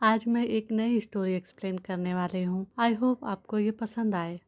आज मैं एक नई स्टोरी एक्सप्लेन करने वाली हूँ। आई होप आपको ये पसंद आए।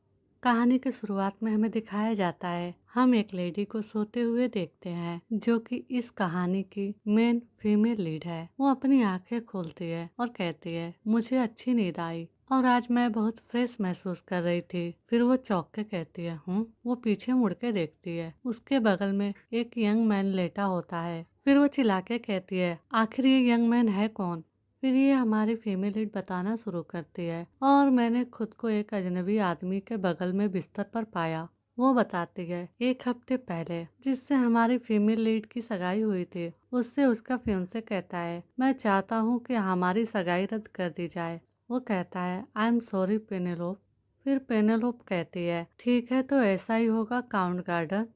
कहानी के शुरुआत में हमें दिखाया जाता है, हम एक लेडी को सोते हुए देखते हैं जो कि इस कहानी की मेन फीमेल लीड है। वो अपनी आंखें खोलती है और कहती है, मुझे अच्छी नींद आई और आज मैं बहुत फ्रेश महसूस कर रही थी। फिर वो चौंक के कहती है, हूँ। वो पीछे मुड़ के देखती है, उसके बगल में एक यंग मैन लेटा होता है। फिर वो चिल्ला के कहती है, आखिर ये यंग मैन है कौन। फिर ये हमारी फीमेल लीड बताना शुरू करती है, और मैंने खुद को एक अजनबी आदमी के बगल में बिस्तर पर पाया। वो बताती है, एक हफ्ते पहले जिससे हमारी फीमेल लीड की सगाई हुई थी, उससे उसका फियांसे कहता है, मैं चाहता हूँ कि हमारी सगाई रद्द कर दी जाए। वो कहता है, आई एम सॉरी पेनेलोप। फिर पेनेलोप कहती है, ठीक है तो ऐसा ही होगा count garden.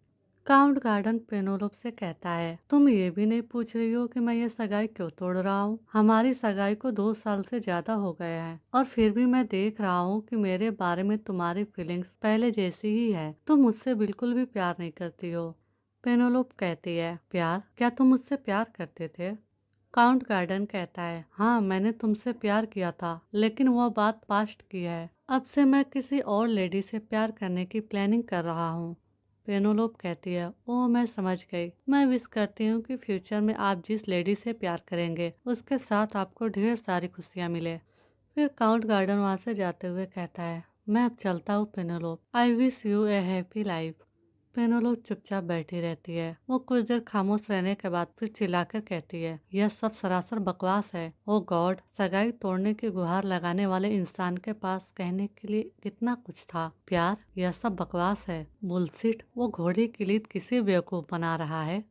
Count garden Penelope से कहता है, तुम ये भी नहीं पूछ रही हो कि मैं ये सगाई क्यों तोड़ रहा हूँ। हमारी सगाई को 2 साल से ज्यादा हो गया है और फिर भी मैं देख रहा हूँ कि मेरे बारे में तुम्हारी फीलिंग्स पहले जैसी ही है। तुम मुझसे बिल्कुल भी प्यार नहीं करती हो। पेनोलोप कहती है, प्यार? क्या तुम मुझसे प्यार करते थे? काउंट गार्डन कहता है, हाँ मैंने तुमसे प्यार किया था, लेकिन वह बात पास्ट की है। अब से मैं किसी और लेडी से प्यार करने की प्लानिंग कर रहा हूँ। पेनोलोप कहती है, ओह मैं समझ गई। मैं विश करती हूँ कि फ्यूचर में आप जिस लेडी से प्यार करेंगे उसके साथ आपको ढेर सारी खुशियाँ मिले। फिर काउंट गार्डन वहाँ से जाते हुए कहता है, मैं अब चलता हूँ Penelope, I wish you a happy life. Penelope चुपचाप बैठी रहती है। वो कुछ देर खामोश रहने के बाद फिर चिल्लाकर कहती है, यह सब सरासर बकवास है। ओ गॉड, सगाई तोड़ने की गुहार लगाने वाले इंसान के पास कहने के लिए कितना कुछ था। प्यार? यह सब बकवास है, बुलशिट। वो घोड़ी की लीद किसी बेवकूफ बना रहा है।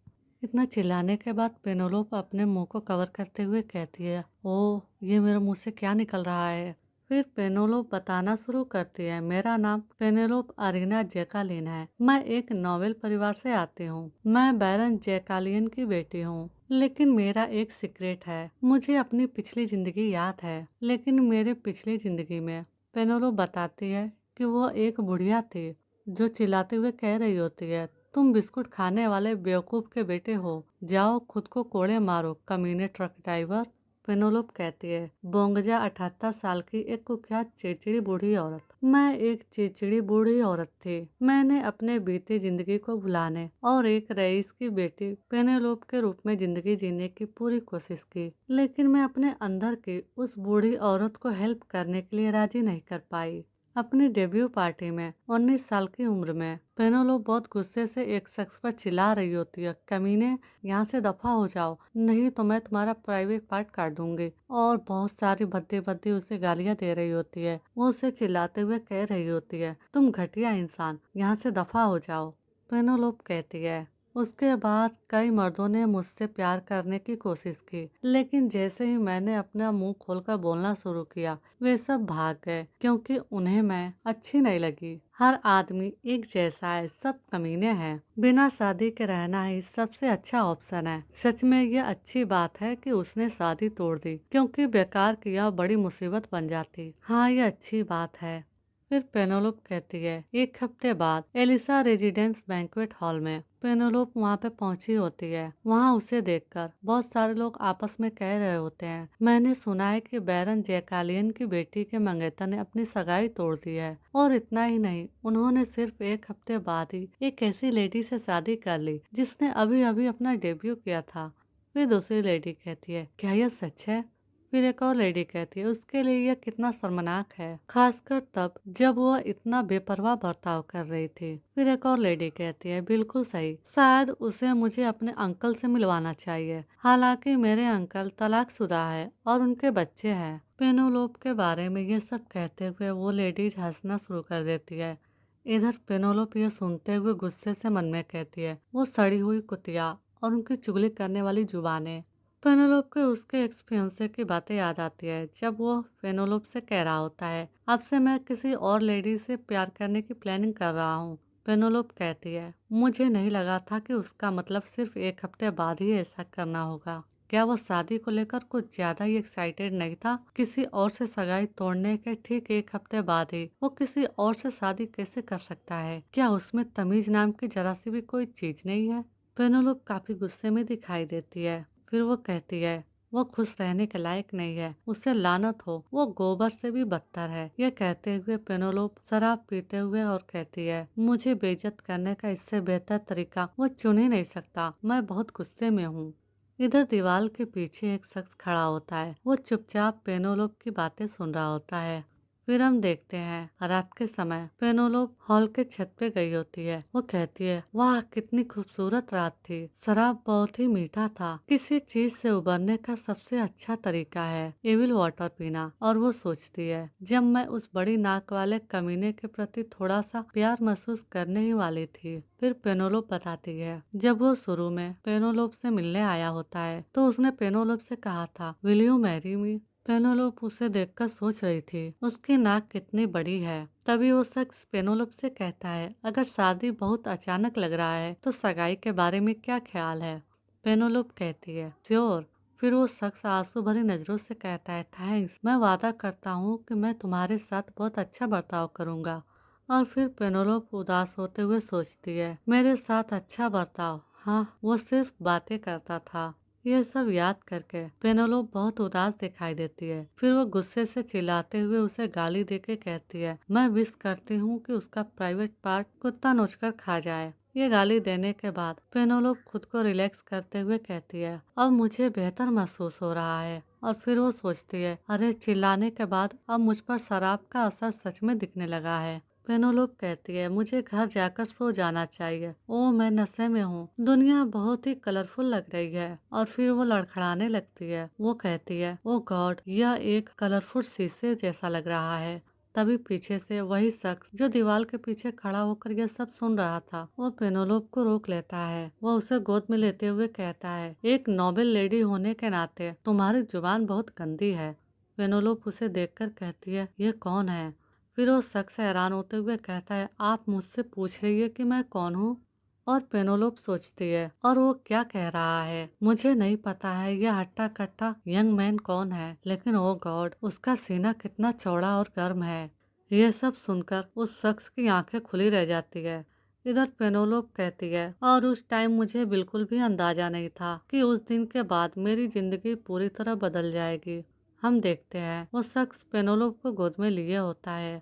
इतना चिल्लाने के बाद पेनोलोप अपने मुंह को कवर करते हुए कहती है, ओह ये मेरे मुंह से क्या निकल रहा है। फिर पेनोलोप बताना शुरू करती है, मेरा नाम पेनेलोप अरीना जैकालिन है। मैं एक नोबेल परिवार से आती हूँ। मैं बैरन जैकालियन की बेटी हूँ। लेकिन मेरा एक सीक्रेट है। मुझे अपनी पिछली जिंदगी याद है, लेकिन मेरे पिछली जिंदगी में पेनोलोप बताती है कि वो एक बुढ़िया थी जो चिल्लाते हुए कह रही होती है, तुम बिस्कुट खाने वाले बेवकूफ के बेटे हो, जाओ खुद को कोड़े मारो कमीने ट्रक ड्राइवर। पेनोलोप कहती है, बोंगजा 78 साल की एक कुख्यात चिड़चिड़ी बूढ़ी औरत। मैं एक चिड़चिड़ी बूढ़ी औरत थी। मैंने अपने बीती जिंदगी को भुलाने और एक रईस की बेटी पेनेलोप के रूप में जिंदगी जीने की पूरी कोशिश की, लेकिन मैं अपने अंदर की उस बूढ़ी औरत को हेल्प करने के लिए राजी नहीं कर पाई। अपनी डेब्यू पार्टी में 19 साल की उम्र में पेनोलोप बहुत गुस्से से एक शख्स पर चिल्ला रही होती है, कमीने यहाँ से दफा हो जाओ, नहीं तो मैं तुम्हारा प्राइवेट पार्ट काट दूंगी। और बहुत सारी भद्दी भद्दी उसे गालियाँ दे रही होती है। वो उसे चिल्लाते हुए कह रही होती है, तुम घटिया इंसान, यहाँ से दफा हो जाओ। पेनोलोप कहती है, उसके बाद कई मर्दों ने मुझसे प्यार करने की कोशिश की, लेकिन जैसे ही मैंने अपना मुंह खोलकर बोलना शुरू किया, वे सब भाग गए क्योंकि उन्हें मैं अच्छी नहीं लगी। हर आदमी एक जैसा है, सब कमीने हैं। बिना शादी के रहना ही सबसे अच्छा ऑप्शन है। सच में ये अच्छी बात है कि उसने शादी तोड़ दी, क्योंकि बेकार की यह बड़ी मुसीबत बन जाती। हाँ ये अच्छी बात है। फिर पेनोलोप कहती है, एक हफ्ते बाद एलिसा रेजिडेंस बैंक्वेट हॉल में पेनोलोप वहाँ पे पहुंची होती है। वहाँ उसे देखकर बहुत सारे लोग आपस में कह रहे होते हैं, मैंने सुना है कि बैरन जैकालियन की बेटी के मंगेतर ने अपनी सगाई तोड़ दी है। और इतना ही नहीं, उन्होंने सिर्फ एक हफ्ते बाद ही एक ऐसी लेडी से शादी कर ली जिसने अभी अभी अपना डेब्यू किया था। फिर दूसरी लेडी कहती है, क्या यह सच है? फिर एक और लेडी कहती है, उसके लिए यह कितना शर्मनाक है, खासकर तब जब वह इतना बेपरवाह बर्ताव कर रही थी। फिर एक और लेडी कहती है, बिल्कुल सही, शायद उसे मुझे अपने अंकल से मिलवाना चाहिए। हालांकि मेरे अंकल तलाकशुदा है और उनके बच्चे हैं। पेनोलोप के बारे में ये सब कहते हुए वो लेडीज हंसना शुरू कर देती है। इधर पेनोलोप ये सुनते हुए गुस्से से मन में कहती है, वो सड़ी हुई कुतिया और उनकी चुगली करने वाली जुबानें। पेनोलोप के उसके एक्स फियांसे की बातें याद आती है, जब वो पेनोलोप से कह रहा होता है, अब से मैं किसी और लेडी से प्यार करने की प्लानिंग कर रहा हूँ। पेनोलोप कहती है, मुझे नहीं लगा था कि उसका मतलब सिर्फ एक हफ्ते बाद ही ऐसा करना होगा। क्या वो शादी को लेकर कुछ ज्यादा ही एक्साइटेड नहीं था? किसी और से सगाई तोड़ने के ठीक एक हफ्ते बाद ही वो किसी और से शादी कैसे कर सकता है? क्या उसमें तमीज नाम की जरा सी भी कोई चीज नहीं है? पेनोलोप काफी गुस्से में दिखाई देती है। फिर वो कहती है, वो खुश रहने के लायक नहीं है, उससे लानत हो, वो गोबर से भी बदतर है। ये कहते हुए पेनोलोप शराब पीते हुए और कहती है, मुझे बेइज्जत करने का इससे बेहतर तरीका वो चुन ही नहीं सकता। मैं बहुत गुस्से में हूँ। इधर दीवार के पीछे एक शख्स खड़ा होता है। वो चुपचाप पेनोलोप की बातें सुन रहा होता है। फिर हम देखते हैं रात के समय पेनोलोप हॉल के छत पे गई होती है। वो कहती है, वाह कितनी खूबसूरत रात थी, शराब बहुत ही मीठा था। किसी चीज से उबरने का सबसे अच्छा तरीका है एविल वाटर पीना। और वो सोचती है, जब मैं उस बड़ी नाक वाले कमीने के प्रति थोड़ा सा प्यार महसूस करने ही वाली थी। फिर पेनोलोप बताती है, जब वो शुरू में पेनोलोप से मिलने आया होता है तो उसने पेनोलोप से कहा था, will you marry me. Penelope उसे देखकर सोच रही थी, उसकी नाक कितनी बड़ी है। तभी वो शख्स पेनोलोप से कहता है, अगर शादी बहुत अचानक लग रहा है तो सगाई के बारे में क्या ख्याल है। पेनोलोप कहती है, श्योर। फिर वो शख्स आंसू भरी नजरों से कहता है, थैंक्स, मैं वादा करता हूँ कि मैं तुम्हारे साथ बहुत अच्छा बर्ताव करूँगा। और फिर पेनोलोप उदास होते हुए सोचती है, मेरे साथ अच्छा बर्ताव, हाँ वो सिर्फ बातें करता था। ये सब याद करके पेनोलोप बहुत उदास दिखाई देती है। फिर वो गुस्से से चिल्लाते हुए उसे गाली देके कहती है, मैं विश करती हूँ कि उसका प्राइवेट पार्ट कुत्ता नोचकर खा जाए। ये गाली देने के बाद पेनोलोप खुद को रिलैक्स करते हुए कहती है, अब मुझे बेहतर महसूस हो रहा है। और फिर वो सोचती है, अरे चिल्लाने के बाद अब मुझ पर शराब का असर सच में दिखने लगा है। पेनोलोप कहती है, मुझे घर जाकर सो जाना चाहिए। ओ मैं नशे में हूँ, दुनिया बहुत ही कलरफुल लग रही है। और फिर वो लड़खड़ाने लगती है। वो कहती है, ओ गॉड, यह एक कलरफुल शीशे जैसा लग रहा है। तभी पीछे से वही शख्स जो दीवार के पीछे खड़ा होकर यह सब सुन रहा था, वो पेनोलोप को रोक लेता है। वो उसे गोद में लेते हुए कहता है, एक नोबेल लेडी होने के नाते तुम्हारी जुबान बहुत गंदी है। पेनोलोप उसे देखकर कहती है, ये कौन है। फिर वो शख्स हैरान होते हुए कहता है, आप मुझसे पूछ रही है कि मैं कौन हूँ। और पेनोलोप सोचती है, और वो क्या कह रहा है, मुझे नहीं पता है यह हट्टा कट्टा यंग मैन कौन है, लेकिन ओ गॉड, उसका सीना कितना चौड़ा और गर्म है। यह सब सुनकर उस शख्स की आंखें खुली रह जाती है। इधर पेनोलोप कहती है, और उस टाइम मुझे बिल्कुल भी अंदाजा नहीं था कि उस दिन के बाद मेरी जिंदगी पूरी तरह बदल जाएगी। हम देखते हैं वो शख्स पेनोलोप को गोद में लिए होता है।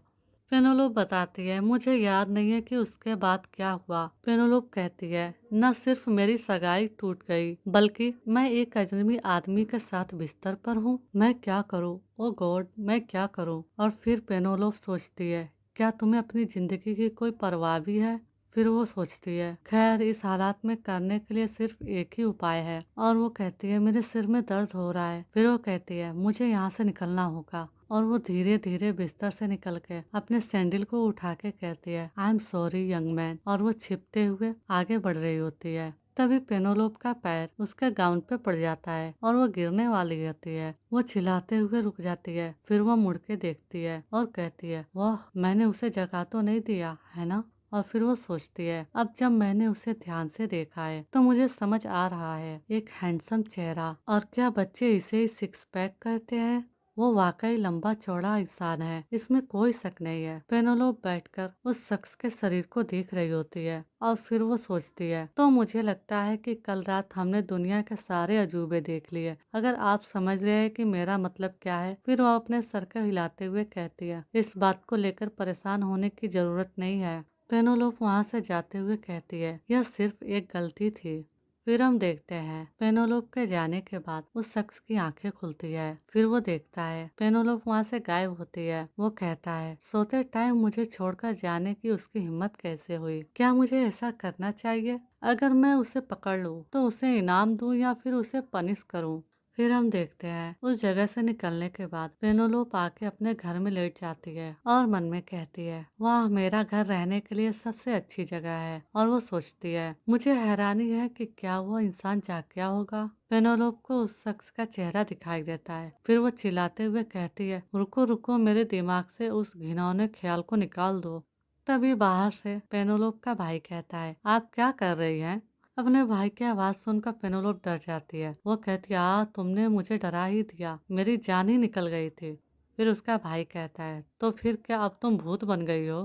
पेनोलोप बताती है, मुझे याद नहीं है कि उसके बाद क्या हुआ। पेनोलोप कहती है, न सिर्फ मेरी सगाई टूट गई, बल्कि मैं एक अजनबी आदमी के साथ बिस्तर पर हूँ। मैं क्या करूँ, ओ गॉड, मैं क्या करूँ। और फिर पेनोलोप सोचती है, क्या तुम्हें अपनी जिंदगी की कोई परवाह भी है। फिर वो सोचती है, खैर इस हालात में करने के लिए सिर्फ एक ही उपाय है। और वो कहती है, मेरे सिर में दर्द हो रहा है। फिर वो कहती है, मुझे यहाँ से निकलना होगा। और वो धीरे धीरे बिस्तर से निकल के अपने सैंडल को उठा के कहती है, I am sorry young man. और वो छिपते हुए आगे बढ़ रही होती है। तभी पेनोलोप का पैर उसके गाउन पे पड़ जाता है और वो गिरने वाली होती है। वो चिल्लाते हुए रुक जाती है। फिर वो मुड़ के देखती है और कहती है, वाह, मैंने उसे जगह तो नहीं दिया है ना। और फिर वो सोचती है, अब जब मैंने उसे ध्यान से देखा है तो मुझे समझ आ रहा है, एक हैंडसम चेहरा। और क्या बच्चे इसे ही सिक्स पैक कहते हैं। वो वाकई लंबा चौड़ा इंसान है, इसमें कोई शक नहीं है। पेनोलोप बैठकर उस शख्स के शरीर को देख रही होती है। और फिर वो सोचती है, तो मुझे लगता है कि कल रात हमने दुनिया के सारे अजूबे देख लिए, अगर आप समझ रहे हैं कि मेरा मतलब क्या है। फिर वो अपने सर को हिलाते हुए कहती है, इस बात को लेकर परेशान होने की जरूरत नहीं है। पेनोलोप वहाँ से जाते हुए कहती है, यह सिर्फ एक गलती थी। फिर हम देखते हैं पेनोलोप के जाने के बाद उस शख्स की आंखें खुलती है। फिर वो देखता है पेनोलोप वहाँ से गायब होती है। वो कहता है, सोते टाइम मुझे छोड़कर जाने की उसकी हिम्मत कैसे हुई। क्या मुझे ऐसा करना चाहिए। अगर मैं उसे पकड़ लूँ तो उसे इनाम दूँ या फिर उसे पनिश करूँ। फिर हम देखते हैं उस जगह से निकलने के बाद पेनोलोप आके अपने घर में लेट जाती है और मन में कहती है, वाह, मेरा घर रहने के लिए सबसे अच्छी जगह है। और वो सोचती है, मुझे हैरानी है कि क्या वो इंसान जाग गया होगा। पेनोलोप को उस शख्स का चेहरा दिखाई देता है। फिर वो चिल्लाते हुए कहती है, रुको रुको, मेरे दिमाग से उस घिनौने ख्याल को निकाल दो। तभी बाहर से पेनोलोप का भाई कहता है, आप क्या कर रही हैं। अपने भाई की आवाज सुनकर पेनोलोप डर जाती है। वो कहती है, तुमने मुझे डरा ही दिया, मेरी जान ही निकल गई थी। फिर उसका भाई कहता है, तो फिर क्या अब तुम भूत बन गई हो।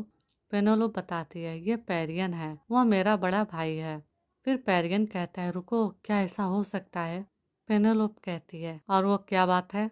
पेनोलोप बताती है, ये पेरियन है, वो मेरा बड़ा भाई है। फिर पेरियन कहता है, रुको, क्या ऐसा हो सकता है। पेनेलोप कहती है, और वो क्या बात है?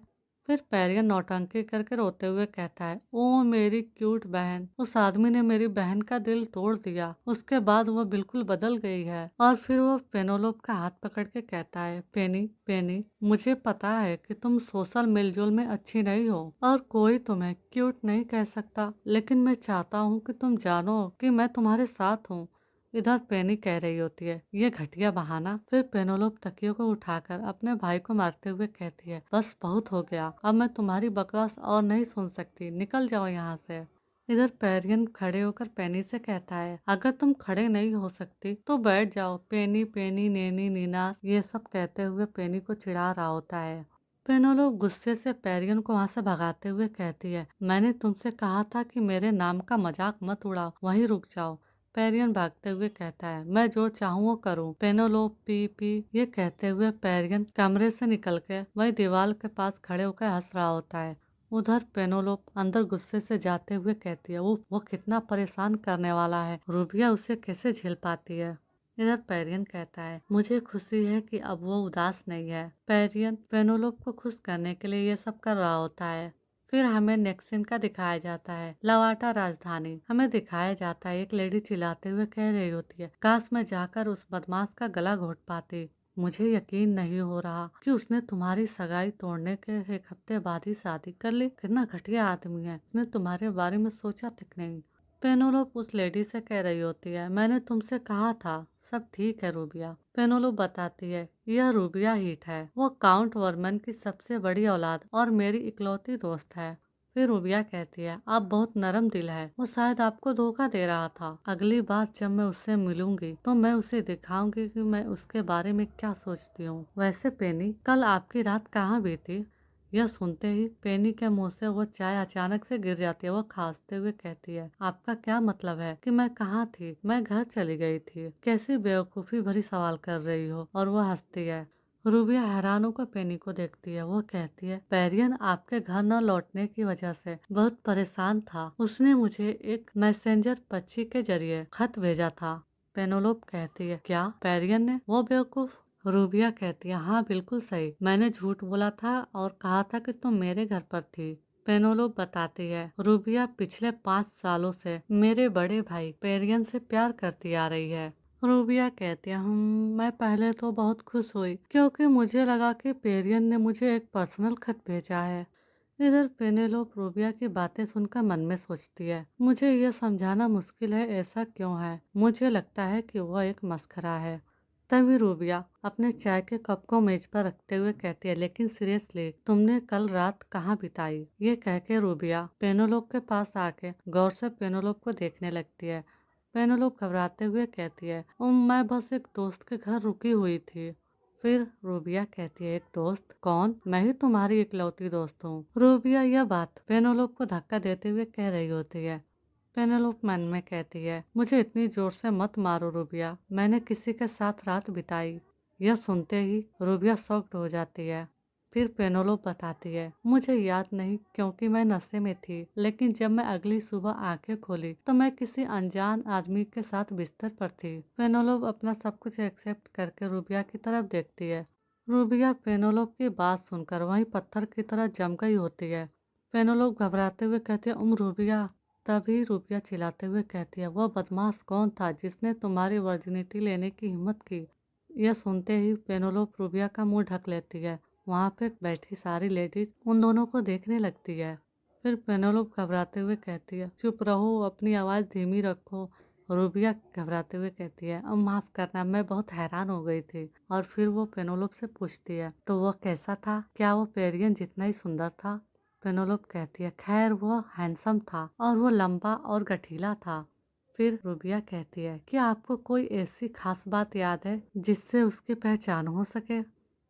फिर पेरियन नौटंकी करके रोते हुए कहता है, ओ मेरी क्यूट बहन, उस आदमी ने मेरी बहन का दिल तोड़ दिया। उसके बाद वो बिल्कुल बदल गई है। और फिर वो पेनेलोप का हाथ पकड़ के कहता है, पेनी पेनी, मुझे पता है कि तुम सोशल मिलजुल में अच्छी नहीं हो और कोई तुम्हें क्यूट नहीं कह सकता, लेकिन मैं चाहता हूँ कि तुम जानो कि मैं तुम्हारे साथ हूँ। इधर पेनी कह रही होती है, ये घटिया बहाना। फिर पेनोलोप तकियों को उठाकर अपने भाई को मारते हुए कहती है, बस बहुत हो गया, अब मैं तुम्हारी बकवास और नहीं सुन सकती, निकल जाओ यहाँ से। इधर पेरियन खड़े होकर पेनी से कहता है, अगर तुम खड़े नहीं हो सकती तो बैठ जाओ। पेनी पेनी नेनी नीना ये सब कहते हुए पेनी को चिढ़ा रहा होता है। पेनोलोप गुस्से से पेरियन को वहाँ से भगाते हुए कहती है, मैंने तुमसे कहा था कि मेरे नाम का मजाक मत उड़ाओ, वहीं रुक जाओ। पेरियन भागते हुए कहता है, मैं जो चाहूँ वो करूँ। पेनोलोप पी पी ये कहते हुए पेरियन कमरे से निकल के वही दीवार के पास खड़े होकर हंस रहा होता है। उधर पेनोलोप अंदर गुस्से से जाते हुए कहती है, वो कितना परेशान करने वाला है, रूबिया उसे कैसे झेल पाती है। इधर पेरियन कहता है, मुझे खुशी है कि अब वो उदास नहीं है। पेरियन पेनोलोप को खुश करने के लिए ये सब कर रहा होता है। फिर हमें नेक्स्ट सीन का दिखाया जाता है, लवाटा राजधानी। हमें दिखाया जाता है एक लेडी चिल्लाते हुए कह रही होती है, काश मैं जाकर उस बदमाश का गला घोट पाती। मुझे यकीन नहीं हो रहा कि उसने तुम्हारी सगाई तोड़ने के एक हफ्ते बाद ही शादी कर ली। कितना घटिया आदमी है, उसने तुम्हारे बारे में सोचा तक नहीं। पेनोलोप उस लेडी से कह रही होती है, मैंने तुमसे कहा था सब ठीक है रूबिया। पेनोलोप बताती है, यह रूबिया हीट है, वो काउंट वर्मन की सबसे बड़ी औलाद और मेरी इकलौती दोस्त है। फिर रूबिया कहती है, आप बहुत नरम दिल है, वो शायद आपको धोखा दे रहा था। अगली बार जब मैं उससे मिलूंगी तो मैं उसे दिखाऊंगी कि मैं उसके बारे में क्या सोचती हूँ। वैसे पेनी, कल आपकी रात कहाँ बीती? यह सुनते ही पेनी के मुंह से वो चाय अचानक से गिर जाती है। वो खांसते हुए कहती है, आपका क्या मतलब है कि मैं कहाँ थी? मैं घर चली गई थी। कैसी बेवकूफी भरी सवाल कर रही हो। और वो हंसती है। रूबिया हैरान होकर पेनी को देखती है। वो कहती है, पेरियन आपके घर न लौटने की वजह से बहुत परेशान था। उसने मुझे एक मैसेंजर पक्षी के जरिए खत भेजा था। पेनोलोप कहती है, क्या पेरियन ने? वो बेवकूफ? रूबिया कहती है, हाँ बिल्कुल सही, मैंने झूठ बोला था और कहा था कि तुम मेरे घर पर थी। पेनोलोप बताती है, रूबिया पिछले 5 सालों से मेरे बड़े भाई पेरियन से प्यार करती आ रही है। रूबिया कहती है, मैं पहले तो बहुत खुश हुई क्योंकि मुझे लगा कि पेरियन ने मुझे एक पर्सनल खत भेजा है। इधर पेनेलोप रूबिया की बातें सुनकर मन में सोचती है, मुझे यह समझाना मुश्किल है ऐसा क्यों है। मुझे लगता है कि वह एक मस्खरा है। तभी रूबिया अपने चाय के कप को मेज पर रखते हुए कहती है, लेकिन सीरियसली तुमने कल रात कहाँ बिताई? ये कह के रूबिया पेनोलोप के पास आके गौर से पेनोलोप को देखने लगती है। पेनोलोप घबराते हुए कहती है, मैं बस एक दोस्त के घर रुकी हुई थी। फिर रूबिया कहती है, एक दोस्त? कौन? मैं ही तुम्हारी इकलौती दोस्त हूँ। रूबिया यह बात पेनोलोप को धक्का देते हुए कह रही होती है। पेनेलोप मन में कहती है, मुझे इतनी जोर से मत मारो रूबिया, मैंने किसी के साथ रात बिताई। यह सुनते ही रूबिया शॉक्ड हो जाती है। फिर पेनेलोप बताती है, मुझे याद नहीं क्योंकि मैं नशे में थी, लेकिन जब मैं अगली सुबह आंखें खोली तो मैं किसी अनजान आदमी के साथ बिस्तर पर थी। पेनेलोप अपना सब कुछ एक्सेप्ट करके रूबिया की तरफ देखती है। रूबिया पेनेलोप की बात सुनकर वहीं पत्थर की तरह जम गई होती है। पेनेलोप घबराते हुए कहती है, रूबिया। तभी रूबिया चिल्लाते हुए कहती है, वह बदमाश कौन था जिसने तुम्हारी वर्जिनिटी लेने की हिम्मत की? यह सुनते ही पेनोलोप रूबिया का मुंह ढक लेती है। वहाँ पे बैठी सारी लेडीज उन दोनों को देखने लगती है। फिर पेनोलोप घबराते हुए कहती है, चुप रहो, अपनी आवाज़ धीमी रखो। रूबिया घबराते हुए कहती है, अब माफ़ करना, मैं बहुत हैरान हो गई थी। और फिर वो पेनोलोप से पूछती है, तो वह कैसा था? क्या वो पेरियन जितना ही सुंदर था? पेनोलोप कहती है, खैर वो हैंडसम था और वो लंबा और गठीला था। फिर रूबिया कहती है, कि आपको कोई ऐसी खास बात याद है जिससे उसकी पहचान हो सके?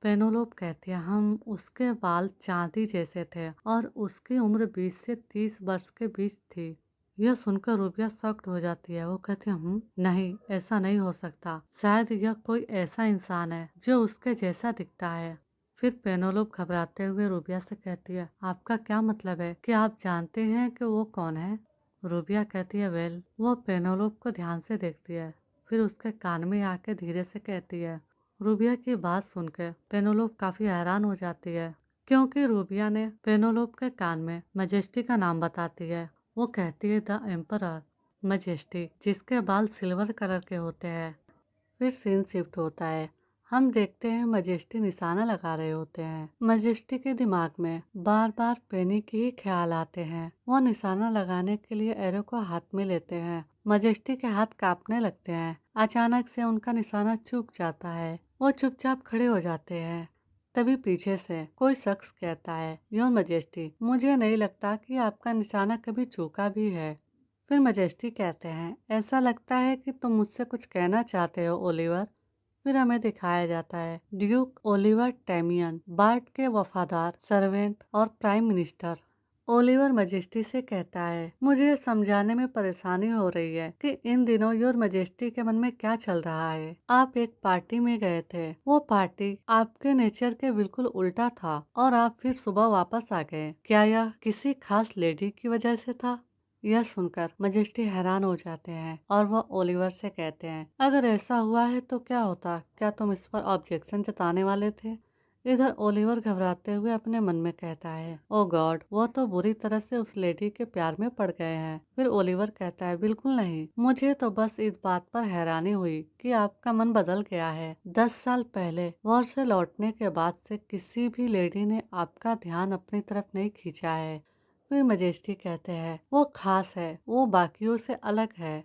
पेनोलोप कहती है, हम उसके बाल चांदी जैसे थे और उसकी उम्र 20 से 30 वर्ष के बीच थी। यह सुनकर रूबिया शॉक्ड हो जाती है। वो कहती है, नहीं, ऐसा नहीं हो सकता, शायद यह कोई ऐसा इंसान है जो उसके जैसा दिखता है। फिर पेनोलोप घबराते हुए रूबिया से कहती है, आपका क्या मतलब है कि आप जानते हैं कि वो कौन है? रूबिया कहती है, वेल। वो पेनोलोप को ध्यान से देखती है, फिर उसके कान में आके धीरे से कहती है, रूबिया की बात सुनकर पेनोलोप काफी हैरान हो जाती है, क्योंकि रूबिया ने पेनोलोप के कान में मजेस्टी का नाम बताती है। वो कहती है द एम्परर मजेस्टी, जिसके बाल सिल्वर कलर के होते हैं। फिर सीन शिफ्ट होता है। हम देखते हैं मजेस्टी निशाना लगा रहे होते हैं। मजेस्टी के दिमाग में बार बार पेनी के ही ख्याल आते हैं। वो निशाना लगाने के लिए एरो को हाथ में लेते हैं। मजेस्टी के हाथ कांपने लगते हैं। अचानक से उनका निशाना चूक जाता है। वो चुपचाप खड़े हो जाते हैं। तभी पीछे से कोई शख्स कहता है, योर मजेस्टी, मुझे नहीं लगता कि आपका निशाना कभी चूका भी है। फिर मजेस्टी कहते हैं, ऐसा लगता है कि तुम मुझसे कुछ कहना चाहते हो ओलिवर। फिर हमें दिखाया जाता है ड्यूक ओलिवर टेमियन, बार्ट के वफादार सर्वेंट और प्राइम मिनिस्टर। ओलिवर मजेस्टी से कहता है, मुझे समझाने में परेशानी हो रही है कि इन दिनों योर मजेस्टी के मन में क्या चल रहा है। आप एक पार्टी में गए थे, वो पार्टी आपके नेचर के बिल्कुल उल्टा था और आप फिर सुबह वापस आ गए। क्या यह किसी खास लेडी की वजह से था? यह सुनकर मजेस्टी हैरान हो जाते हैं और वह ओलिवर से कहते हैं, अगर ऐसा हुआ है तो क्या होता, क्या तुम इस पर ऑब्जेक्शन जताने वाले थे? इधर ओलिवर घबराते हुए अपने मन में कहता है, ओ गॉड, वो तो बुरी तरह से उस लेडी के प्यार में पड़ गए हैं। फिर ओलिवर कहता है, बिल्कुल नहीं, मुझे तो बस इस बात पर हैरानी हुई कि आपका मन बदल गया है। 10 साल पहले वॉर से लौटने के बाद से किसी भी लेडी ने आपका ध्यान अपनी तरफ नहीं खींचा है। फिर मजेस्टी कहते हैं, वो खास है, वो बाकियों से अलग है।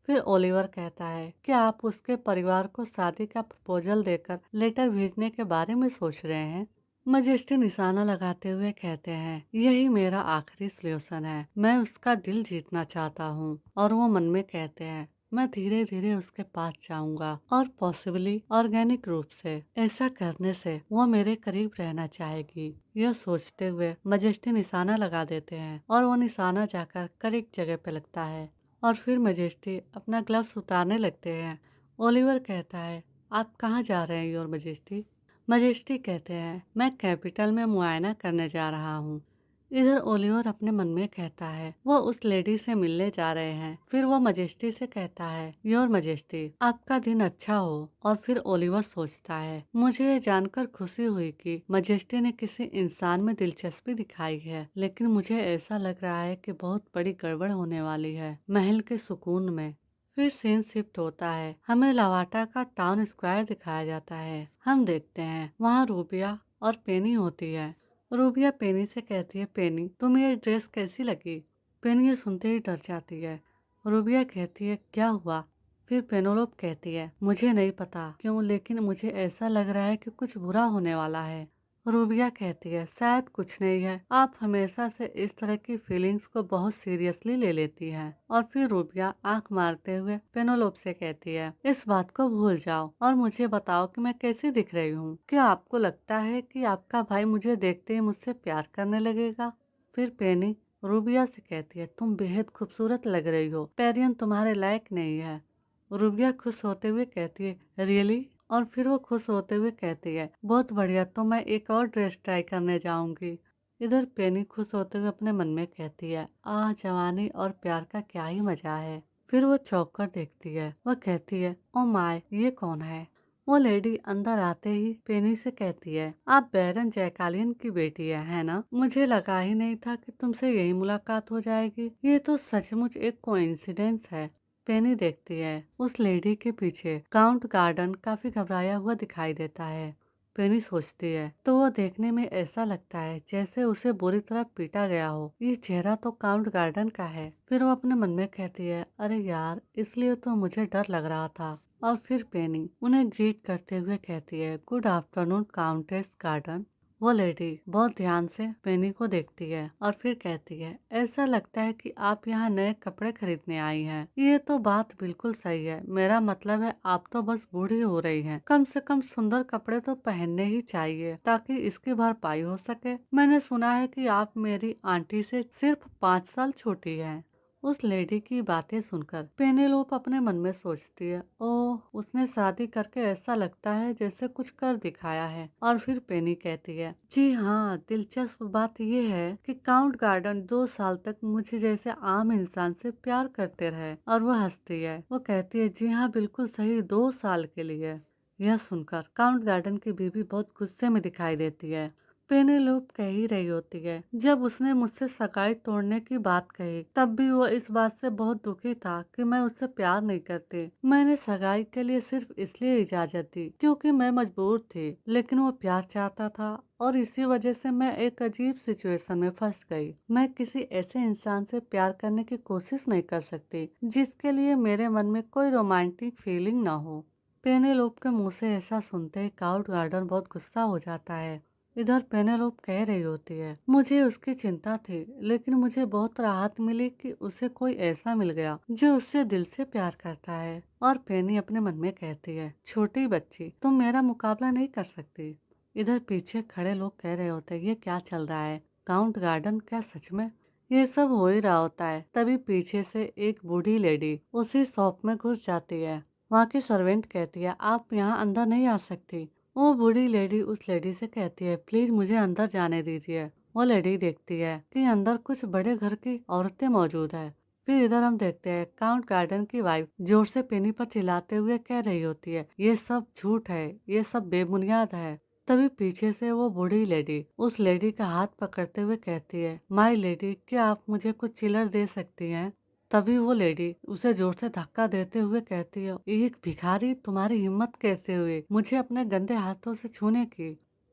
फिर ओलिवर कहता है कि आप उसके परिवार को शादी का प्रपोजल देकर लेटर भेजने के बारे में सोच रहे हैं। मजेस्टी निशाना लगाते हुए कहते हैं, यही मेरा आखिरी सॉल्यूशन है। मैं उसका दिल जीतना चाहता हूँ। और वो मन में कहते हैं, मैं धीरे धीरे उसके पास जाऊंगा और पॉसिबली ऑर्गेनिक रूप से। ऐसा करने से वो मेरे करीब रहना चाहेगी। यह सोचते हुए मजेस्टी निशाना लगा देते हैं और वो निशाना जाकर करेक्ट जगह पे लगता है। और फिर मजेस्टी अपना ग्लव्स उतारने लगते हैं। ओलिवर कहता है, आप कहाँ जा रहे हैं योर मजेस्टी? मजेस्टी कहते हैं, मैं कैपिटल में मुआयना करने जा रहा हूँ। इधर ओलिवर अपने मन में कहता है, वो उस लेडी से मिलने जा रहे हैं। फिर वो मजेस्टी से कहता है, योर मजेस्टी, आपका दिन अच्छा हो। और फिर ओलिवर सोचता है, मुझे ये जानकर खुशी हुई कि मजेस्टी ने किसी इंसान में दिलचस्पी दिखाई है, लेकिन मुझे ऐसा लग रहा है कि बहुत बड़ी गड़बड़ होने वाली है महल के सुकून में। फिर सीन शिफ्ट होता है। हमें लवाटा का टाउन स्क्वायर दिखाया जाता है। हम देखते हैं वहाँ रूबिया और पेनी होती है। रूबिया पेनी से कहती है, पेनी, तुम्हें ये ड्रेस कैसी लगी? पेनी ये सुनते ही डर जाती है। रूबिया कहती है, क्या हुआ? फिर पेनोलोप कहती है, मुझे नहीं पता क्यों, लेकिन मुझे ऐसा लग रहा है कि कुछ बुरा होने वाला है। रूबिया कहती है, शायद कुछ नहीं है, आप हमेशा से इस तरह की फीलिंग्स को बहुत सीरियसली ले लेती हैं। और फिर रूबिया आंख मारते हुए पेनोलोप से कहती है, इस बात को भूल जाओ और मुझे बताओ कि मैं कैसी दिख रही हूँ। क्या आपको लगता है कि आपका भाई मुझे देखते ही मुझसे प्यार करने लगेगा? फिर पेनी रूबिया से कहती है, तुम बेहद खूबसूरत लग रही हो, पेरियन तुम्हारे लायक नहीं है। रूबिया खुश होते हुए कहती है, रियली? और फिर वो खुश होते हुए कहती है, बहुत बढ़िया, तो मैं एक और ड्रेस ट्राई करने जाऊंगी। इधर पेनी खुश होते हुए अपने मन में कहती है, आह, जवानी और प्यार का क्या ही मजा है। फिर वो चौंक कर देखती है। वह कहती है, ओ माय, ये कौन है? वो लेडी अंदर आते ही पेनी से कहती है, आप बैरन जयकालियन की बेटी है ना? मुझे लगा ही नहीं था कि तुमसे यही मुलाकात हो जाएगी। ये तो सचमुच एक कोइंसिडेंस है। पेनी देखती है, उस लेडी के पीछे काउंट गार्डन काफी घबराया हुआ दिखाई देता है। पेनी सोचती है, तो वो देखने में ऐसा लगता है जैसे उसे बुरी तरह पीटा गया हो। ये चेहरा तो काउंट गार्डन का है। फिर वो अपने मन में कहती है, अरे यार, इसलिए तो मुझे डर लग रहा था। और फिर पेनी उन्हें ग्रीट करते हुए कहती है, गुड आफ्टरनून काउंटेस गार्डन। वो लेडी बहुत ध्यान से पेनी को देखती है और फिर कहती है, ऐसा लगता है कि आप यहाँ नए कपड़े खरीदने आई हैं। ये तो बात बिल्कुल सही है, मेरा मतलब है आप तो बस बूढ़ी हो रही हैं। कम से कम सुंदर कपड़े तो पहनने ही चाहिए ताकि इसकी भरपाई हो सके। मैंने सुना है कि आप मेरी आंटी से सिर्फ 5 साल छोटी हैं। उस लेडी की बातें सुनकर पेनेलोप अपने मन में सोचती है, ओह, उसने शादी करके ऐसा लगता है जैसे कुछ कर दिखाया है। और फिर पेनी कहती है, जी हाँ, दिलचस्प बात यह है कि काउंट गार्डन 2 साल तक मुझे जैसे आम इंसान से प्यार करते रहे। और वो हंसती है। वो कहती है, जी हाँ, बिल्कुल सही, 2 साल के लिए। यह सुनकर काउंट गार्डन की बीवी बहुत गुस्से में दिखाई देती है। पेनेलोप कह ही रही होती है, जब उसने मुझसे सगाई तोड़ने की बात कही तब भी वो इस बात से बहुत दुखी था कि मैं उससे प्यार नहीं करती। मैंने सगाई के लिए सिर्फ इसलिए इजाजत दी क्योंकि मैं मजबूर थी, लेकिन वो प्यार चाहता था और इसी वजह से मैं एक अजीब सिचुएशन में फंस गई। मैं किसी ऐसे इंसान से प्यार करने की कोशिश नहीं कर सकती जिसके लिए मेरे मन में कोई रोमांटिक फीलिंग ना हो। पेनेलोप के मुंह से ऐसा सुनते ही काउंट गार्डन बहुत गुस्सा हो जाता है। इधर पेनेलोप कह रही होती है, मुझे उसकी चिंता थी, लेकिन मुझे बहुत राहत मिली कि उसे कोई ऐसा मिल गया जो उससे दिल से प्यार करता है। और पेनी अपने मन में कहती है, छोटी बच्ची, तुम मेरा मुकाबला नहीं कर सकती। इधर पीछे खड़े लोग कह रहे होते हैं, ये क्या चल रहा है? काउंट गार्डन क्या सच में? ये सब हो ही रहा होता है, तभी पीछे से एक बूढ़ी लेडी उसी शॉप में घुस जाती है। वहाँ की सर्वेंट कहती है, आप यहाँ अंदर नहीं आ सकती। वो बूढ़ी लेडी उस लेडी से कहती है, प्लीज मुझे अंदर जाने दीजिए। वो लेडी देखती है कि अंदर कुछ बड़े घर की औरतें मौजूद है। फिर इधर हम देखते हैं काउंट गार्डन की वाइफ जोर से पेनी पर चिल्लाते हुए कह रही होती है, ये सब झूठ है, ये सब बेबुनियाद है। तभी पीछे से वो बूढ़ी लेडी उस लेडी का हाथ पकड़ते हुए कहती है, माय लेडी, क्या आप मुझे कुछ चिल्लर दे सकती हैं? तभी वो लेडी उसे जोर से धक्का देते हुए कहती है, एक भिखारी, तुम्हारी हिम्मत कैसे हुई मुझे अपने गंदे हाथों से छूने की?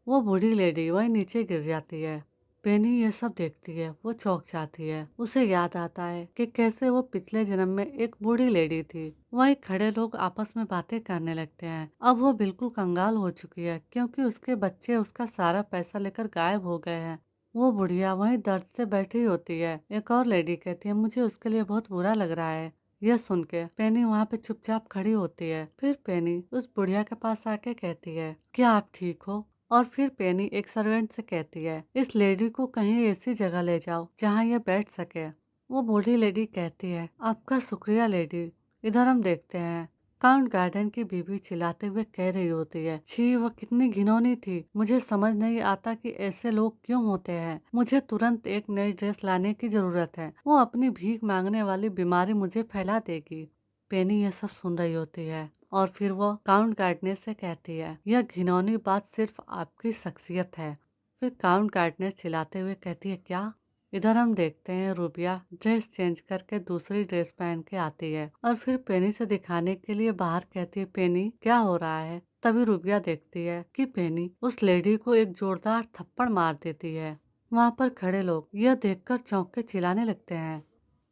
वो बूढ़ी लेडी वही नीचे गिर जाती है। पेनी ये सब देखती है, वो चौंक जाती है। उसे याद आता है कि कैसे वो पिछले जन्म में एक बूढ़ी लेडी थी। वहीं खड़े लोग आपस में बातें करने लगते हैं। अब वो बिल्कुल कंगाल हो चुकी है क्योंकि उसके बच्चे उसका सारा पैसा लेकर गायब हो गए हैं। वो बुढ़िया वहीं दर्द से बैठी होती है। एक और लेडी कहती है, मुझे उसके लिए बहुत बुरा लग रहा है। यह सुन के पेनी वहाँ पे चुपचाप खड़ी होती है। फिर पेनी उस बुढ़िया के पास आके कहती है, क्या आप ठीक हो? और फिर पेनी एक सर्वेंट से कहती है, इस लेडी को कहीं ऐसी जगह ले जाओ जहाँ ये बैठ सके। वो बूढ़ी लेडी कहती है, आपका शुक्रिया लेडी। इधर हम देखते हैं काउंट गार्डन की बीवी चिल्लाते हुए कह रही होती है, छी, वह कितनी घिनौनी थी। मुझे समझ नहीं आता कि ऐसे लोग क्यों होते हैं। मुझे तुरंत एक नई ड्रेस लाने की जरूरत है। वो अपनी भीख मांगने वाली बीमारी मुझे फैला देगी। पेनी ये सब सुन रही होती है और फिर वो काउंट गार्डनेस से कहती है, यह घिनौनी बात सिर्फ आपकी शख्सियत है। फिर काउंट गार्डनेस चिल्लाते हुए कहती है, क्या? इधर हम देखते हैं रूबिया ड्रेस चेंज करके दूसरी ड्रेस पहन के आती है और फिर पेनी से दिखाने के लिए बाहर कहती है, पेनी क्या हो रहा है? तभी रूबिया देखती है कि पेनी उस लेडी को एक जोरदार थप्पड़ मार देती है। वहाँ पर खड़े लोग यह देखकर चौंक के चिल्लाने लगते हैं।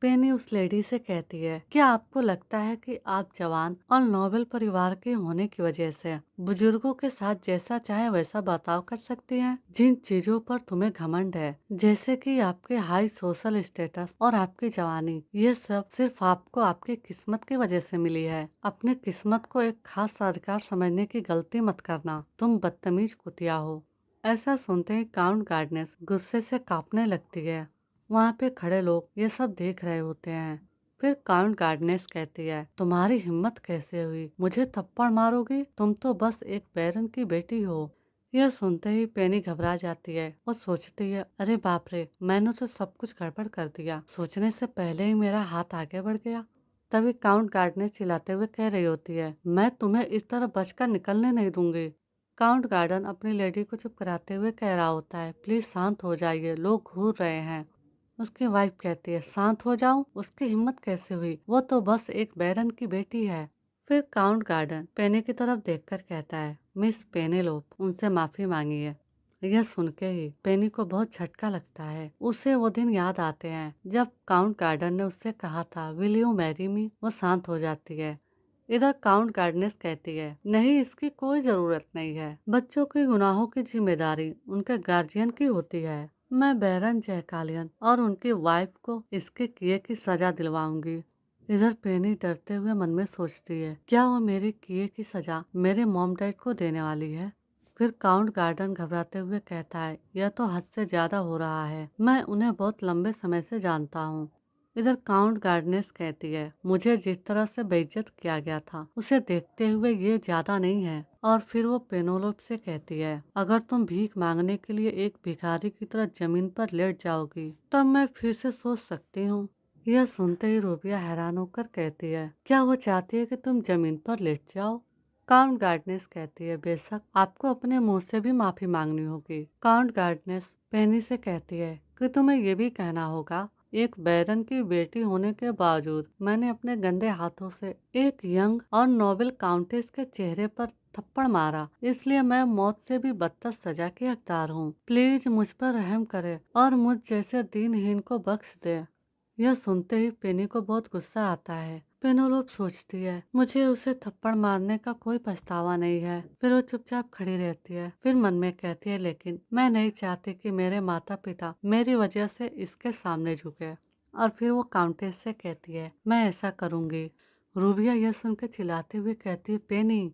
पेनी उस लेडी से कहती है, क्या आपको लगता है कि आप जवान और नोबल परिवार के होने की वजह से बुजुर्गों के साथ जैसा चाहे वैसा बर्ताव कर सकती हैं? जिन चीजों पर तुम्हें घमंड है, जैसे कि आपके हाई सोशल स्टेटस और आपकी जवानी, ये सब सिर्फ आपको आपकी किस्मत की वजह से मिली है। अपने किस्मत को एक खास अधिकार समझने की गलती मत करना, तुम बदतमीज कुतिया हो। ऐसा सुनते ही काउंट गार्डनेस गुस्से से कांपने लगती है। वहाँ पे खड़े लोग ये सब देख रहे होते हैं। फिर काउंट गार्डनेस कहती है, तुम्हारी हिम्मत कैसे हुई मुझे थप्पड़ मारोगी? तुम तो बस एक बैरन की बेटी हो। यह सुनते ही पेनी घबरा जाती है और सोचती है, अरे बाप रे, मैंने तो सब कुछ गड़बड़ कर दिया। सोचने से पहले ही मेरा हाथ आगे बढ़ गया। तभी काउंट गार्डनेस चिल्लाते हुए कह रही होती है, मैं तुम्हें इस तरह बचकर निकलने नहीं दूंगी। काउंट गार्डन अपनी लेडी को चुप कराते हुए कह रहा होता है, प्लीज शांत हो जाइए, लोग घूर रहे हैं। उसकी वाइफ कहती है, शांत हो जाऊं? उसकी हिम्मत कैसे हुई? वो तो बस एक बैरन की बेटी है। फिर काउंट गार्डन पेनी की तरफ देखकर कहता है, मिस पेनेलोप, उनसे माफी मांगिए। यह सुन के ही पेनी को बहुत झटका लगता है। उसे वो दिन याद आते हैं जब काउंट गार्डन ने उससे कहा था, विल यू मैरी मी? वो शांत हो जाती है। इधर काउंट गार्डनेस कहती है, नहीं, इसकी कोई जरूरत नहीं है। बच्चों के गुनाहों की जिम्मेदारी उनके गार्जियन की होती है। मैं बैरन जयकालियन और उनकी वाइफ को इसके किए की सजा दिलवाऊंगी। इधर पेनी डरते हुए मन में सोचती है, क्या वो मेरे किए की सजा मेरे मॉम डैड को देने वाली है? फिर काउंट गार्डन घबराते हुए कहता है, यह तो हद से ज्यादा हो रहा है। मैं उन्हें बहुत लंबे समय से जानता हूँ। इधर काउंट गार्डनेस कहती है, मुझे जिस तरह से बेइज्जत किया गया था उसे देखते हुए ये ज्यादा नहीं है। और फिर वो पेनोलोप से कहती है, अगर तुम भीख मांगने के लिए एक भिखारी की तरह जमीन पर लेट जाओगी तब मैं फिर से सोच सकती हूँ। यह सुनते ही रूबिया हैरान होकर कहती है, क्या वो चाहती है कि तुम जमीन पर लेट जाओ? काउंट गार्डनेस कहती है, बेशक आपको अपने मुंह से भी माफी मांगनी होगी। काउंट गार्डनेस पेनी से कहती है कि तुम्हें ये भी कहना होगा, एक बैरन की बेटी होने के बावजूद मैंने अपने गंदे हाथों से एक यंग और नोबल काउंटेस के चेहरे पर थप्पड़ मारा, इसलिए मैं मौत से भी बदतर सजा के हकदार हूँ। प्लीज मुझ पर रहम करे और मुझ जैसे दीनहीन को बख्श दे। यह सुनते ही पेनी को बहुत गुस्सा आता है। पेनोलोप सोचती है, मुझे उसे थप्पड़ मारने का कोई पछतावा नहीं है। फिर वो चुपचाप खड़ी रहती है। फिर मन में कहती है, लेकिन मैं नहीं चाहती कि मेरे माता पिता मेरी वजह से इसके सामने झुके। और फिर वो काउंटेस से कहती है, मैं ऐसा करूंगी। रूबिया यह सुनकर चिल्लाते हुए कहती है, पेनी।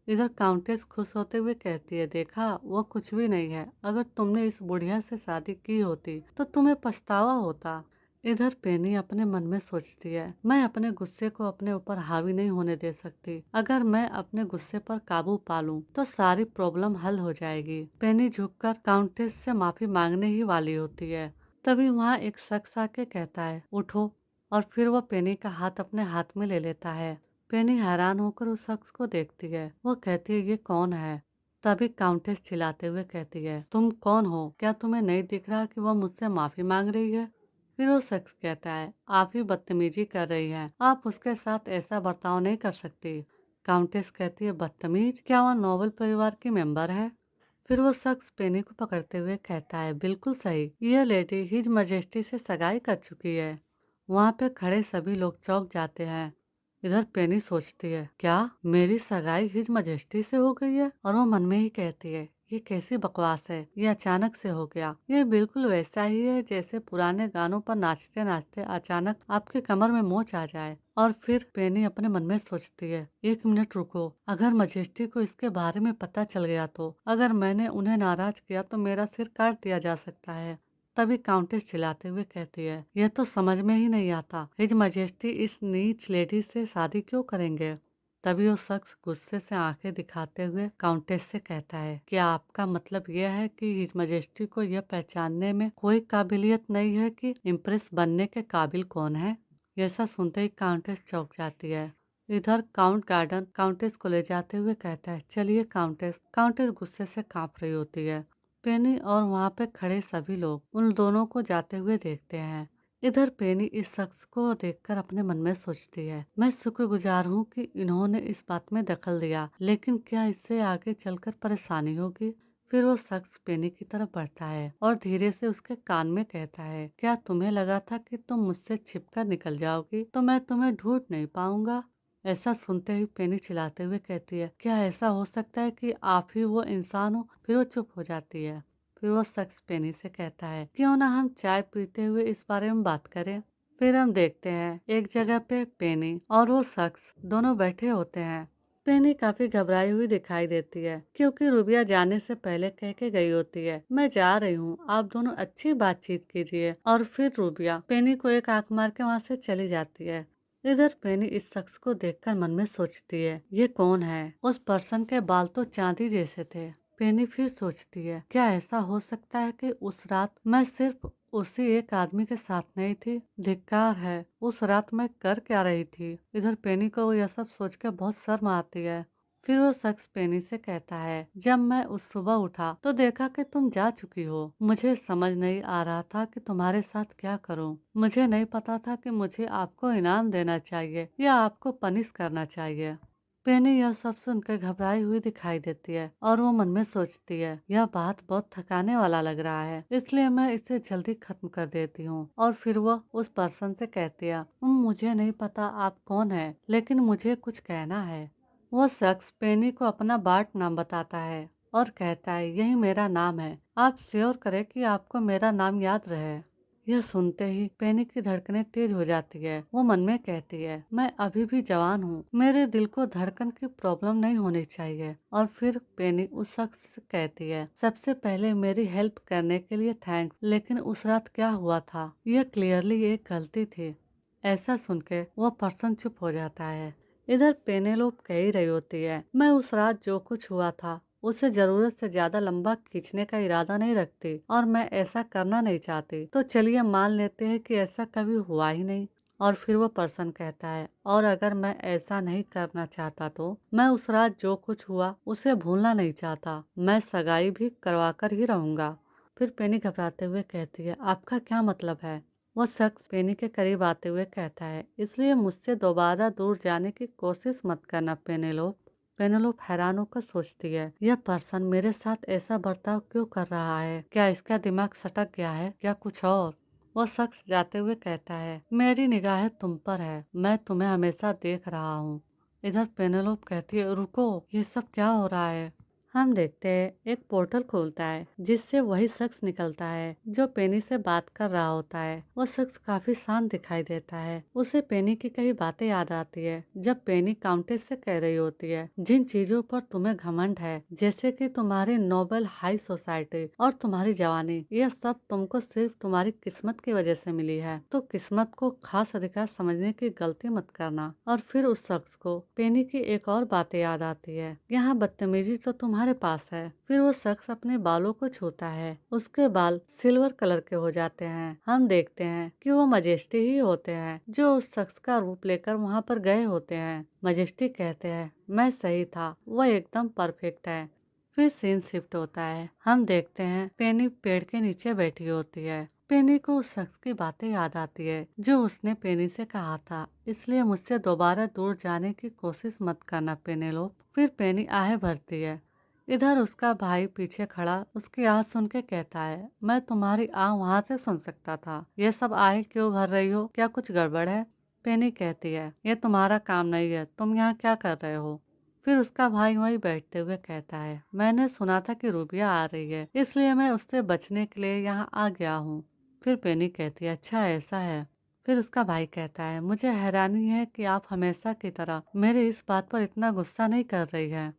इधर काउंटेस खुश होते हुए कहती है, देखा वो कुछ भी नहीं है। अगर तुमने इस बुढ़िया से शादी की होती तो तुम्हें पछतावा होता। इधर पेनी अपने मन में सोचती है, मैं अपने गुस्से को अपने ऊपर हावी नहीं होने दे सकती। अगर मैं अपने गुस्से पर काबू पा लूं तो सारी प्रॉब्लम हल हो जाएगी। पेनी झुककर काउंटेस से माफी मांगने ही वाली होती है। तभी वहाँ एक शख्स आके कहता है, उठो। और फिर वह पेनी का हाथ अपने हाथ में ले लेता है। पेनी हैरान होकर उस शख्स को देखती है। वो कहती है, ये कौन है? तभी काउंटेस चिल्लाते हुए कहती है, तुम कौन हो? क्या तुम्हें नहीं दिख रहा कि वह मुझसे माफी मांग रही है? फिर वो शख्स कहता है, आप ही बदतमीजी कर रही हैं। आप उसके साथ ऐसा बर्ताव नहीं कर सकती। काउंटेस कहती है, बदतमीज? क्या वह नोबल परिवार की मेंबर है? फिर वो शख्स पेनी को पकड़ते हुए कहता है, बिल्कुल सही, यह लेडी हिज मजेस्टी से सगाई कर चुकी है। वहाँ पे खड़े सभी लोग चौंक जाते हैं। इधर पेनी सोचती है, क्या मेरी सगाई हिज मजेस्टी से हो गई है? और वो मन में ही कहती है, ये कैसी बकवास है, ये अचानक से हो गया। ये बिल्कुल वैसा ही है जैसे पुराने गानों पर नाचते नाचते अचानक आपके कमर में मोच आ जाए। और फिर पेनी अपने मन में सोचती है, एक मिनट रुको, अगर मजेस्टी को इसके बारे में पता चल गया तो? अगर मैंने उन्हें नाराज किया तो मेरा सिर काट दिया जा सकता है। तभी काउंटेस चिल्लाते हुए कहती है, यह तो समझ में ही नहीं आता, हिज मजेस्टी इस नीच लेडी से शादी क्यों करेंगे? तभी वो शख्स गुस्से से आंखें दिखाते हुए काउंटेस से कहता है, क्या आपका मतलब यह है कि हिज मजेस्टी को यह पहचानने में कोई काबिलियत नहीं है कि इम्प्रेस बनने के काबिल कौन है? ऐसा सुनते ही काउंटेस चौंक जाती है। इधर काउंट गार्डन काउंटेस को ले जाते हुए कहता है, चलिए काउंटेस। काउंटेस गुस्से से कांप रही होती है। पेनी और वहाँ पे खड़े सभी लोग उन दोनों को जाते हुए देखते हैं। इधर पेनी इस शख्स को देखकर अपने मन में सोचती है, मैं शुक्रगुजार हूँ कि इन्होंने इस बात में दखल दिया, लेकिन क्या इससे आगे चलकर परेशानी होगी? फिर वो शख्स पेनी की तरफ बढ़ता है और धीरे से उसके कान में कहता है, क्या तुम्हें लगा था कि तुम मुझसे छिपकर निकल जाओगी तो मैं तुम्हें ढूंढ नहीं पाऊंगा? ऐसा सुनते ही पेनी चिल्लाते हुए कहती है, क्या ऐसा हो सकता है कि आप ही वो इंसान हो? फिर वो चुप हो जाती है। फिर वो शख्स पेनी से कहता है, क्यों ना हम चाय पीते हुए इस बारे में बात करें? फिर हम देखते हैं एक जगह पे पेनी और वो शख्स दोनों बैठे होते हैं। पेनी काफी घबराई हुई दिखाई देती है क्योंकि रूबिया जाने से पहले कह के गई होती है, मैं जा रही हूँ, आप दोनों अच्छी बातचीत कीजिए। और फिर रूबिया पेनी को एक आंख मार के वहाँ से चली जाती है। इधर पेनी इस शख्स को देखकर मन में सोचती है, ये कौन है? उस पर्सन के बाल तो चांदी जैसे थे। पेनी फिर सोचती है, क्या ऐसा हो सकता है कि उस रात मैं सिर्फ उसी एक आदमी के साथ नहीं थी? धिक्कार है, उस रात मैं कर क्या रही थी? इधर पेनी को यह सब सोचकर बहुत शर्म आती है। फिर वो शख्स पेनी से कहता है, जब मैं उस सुबह उठा तो देखा कि तुम जा चुकी हो। मुझे समझ नहीं आ रहा था कि तुम्हारे साथ क्या करूं। मुझे नहीं पता था कि मुझे आपको इनाम देना चाहिए या आपको पनिश करना चाहिए। पेनी यह सब सुनकर घबराई हुई दिखाई देती है और वो मन में सोचती है, यह बात बहुत थकाने वाला लग रहा है, इसलिए मैं इसे जल्दी खत्म कर देती हूँ। और फिर वो उस पर्सन से कहती है, मुझे नहीं पता आप कौन है, लेकिन मुझे कुछ कहना है। वो शख्स पेनी को अपना बाट नाम बताता है और कहता है, यही मेरा नाम है, आप श्योर करें कि आपको मेरा नाम याद रहे। यह सुनते ही पेनी की धड़कनें तेज हो जाती है। वो मन में कहती है, मैं अभी भी जवान हूँ, मेरे दिल को धड़कन की प्रॉब्लम नहीं होनी चाहिए। और फिर पेनी उस शख्स से कहती है, सबसे पहले मेरी हेल्प करने के लिए थैंक्स, लेकिन उस रात क्या हुआ था, यह क्लियरली एक गलती थी। ऐसा सुन के वो पर्सन चुप हो जाता है। इधर पेनेलोप कह ही रही होती है, मैं उस रात जो कुछ हुआ था उसे जरूरत से ज्यादा लंबा खींचने का इरादा नहीं रखती और मैं ऐसा करना नहीं चाहती। तो चलिए मान लेते हैं कि ऐसा कभी हुआ ही नहीं। और फिर वो पर्सन कहता है, और अगर मैं ऐसा नहीं करना चाहता तो मैं उस रात जो कुछ हुआ उसे भूलना नहीं चाहता, मैं सगाई भी करवा कर ही रहूंगा। फिर पेनी घबराते हुए कहती है, आपका क्या मतलब है? वो शख्स पेनी के करीब आते हुए कहता है, इसलिए मुझसे दोबारा दूर जाने की कोशिश मत करना पेनेलोप। पेनेलोप हैरान होकर सोचती है, यह पर्सन मेरे साथ ऐसा बर्ताव क्यों कर रहा है? क्या इसका दिमाग सटक गया है या कुछ और? वो शख्स जाते हुए कहता है, मेरी निगाहें तुम पर है, मैं तुम्हें हमेशा देख रहा हूँ। इधर पेनेलोप कहती है, रुको, ये सब क्या हो रहा है? हम देखते हैं एक पोर्टल खुलता है जिससे वही शख्स निकलता है जो पेनी से बात कर रहा होता है। वो शख्स काफी शांत दिखाई देता है। उसे पेनी की कई बातें याद आती है जब पेनी काउंटेस से कह रही होती है, जिन चीजों पर तुम्हें घमंड है, जैसे कि तुम्हारी नोबल हाई सोसाइटी और तुम्हारी जवानी, यह सब तुमको सिर्फ तुम्हारी किस्मत की वजह से मिली है, तो किस्मत को खास अधिकार समझने की गलती मत करना। और फिर उस शख्स को पेनी की एक और बातें याद आती है, यहाँ बदतमीजी तो तुम्हारे पास है। फिर वो शख्स अपने बालों को छूता है, उसके बाल सिल्वर कलर के हो जाते हैं। हम देखते हैं कि वो मजेस्टी ही होते हैं जो उस शख्स का रूप लेकर वहाँ पर गए होते हैं। मजेस्टी कहते हैं, मैं सही था, वो एकदम परफेक्ट है। फिर सीन शिफ्ट होता है। हम देखते हैं पेनी पेड़ के नीचे बैठी होती है। पेनी को उस शख्स की बातें याद आती है जो उसने पेनी से कहा था, इसलिए मुझसे दोबारा दूर जाने की कोशिश मत करना पेनेलोप। फिर पेनी आहें भरती है। इधर उसका भाई पीछे खड़ा उसकी आह सुन के कहता है, मैं तुम्हारी आह वहाँ से सुन सकता था, ये सब आहें क्यों भर रही हो, क्या कुछ गड़बड़ है? पेनी कहती है, ये तुम्हारा काम नहीं है, तुम यहाँ क्या कर रहे हो? फिर उसका भाई वहीं बैठते हुए कहता है, मैंने सुना था कि रूबिया आ रही है, इसलिए मैं उससे बचने के लिए यहाँ आ गया हूँ। फिर पेनी कहती है, अच्छा ऐसा है। फिर उसका भाई कहता है, मुझे हैरानी है कि आप हमेशा की तरह मेरे इस बात पर इतना गुस्सा नहीं कर रही है।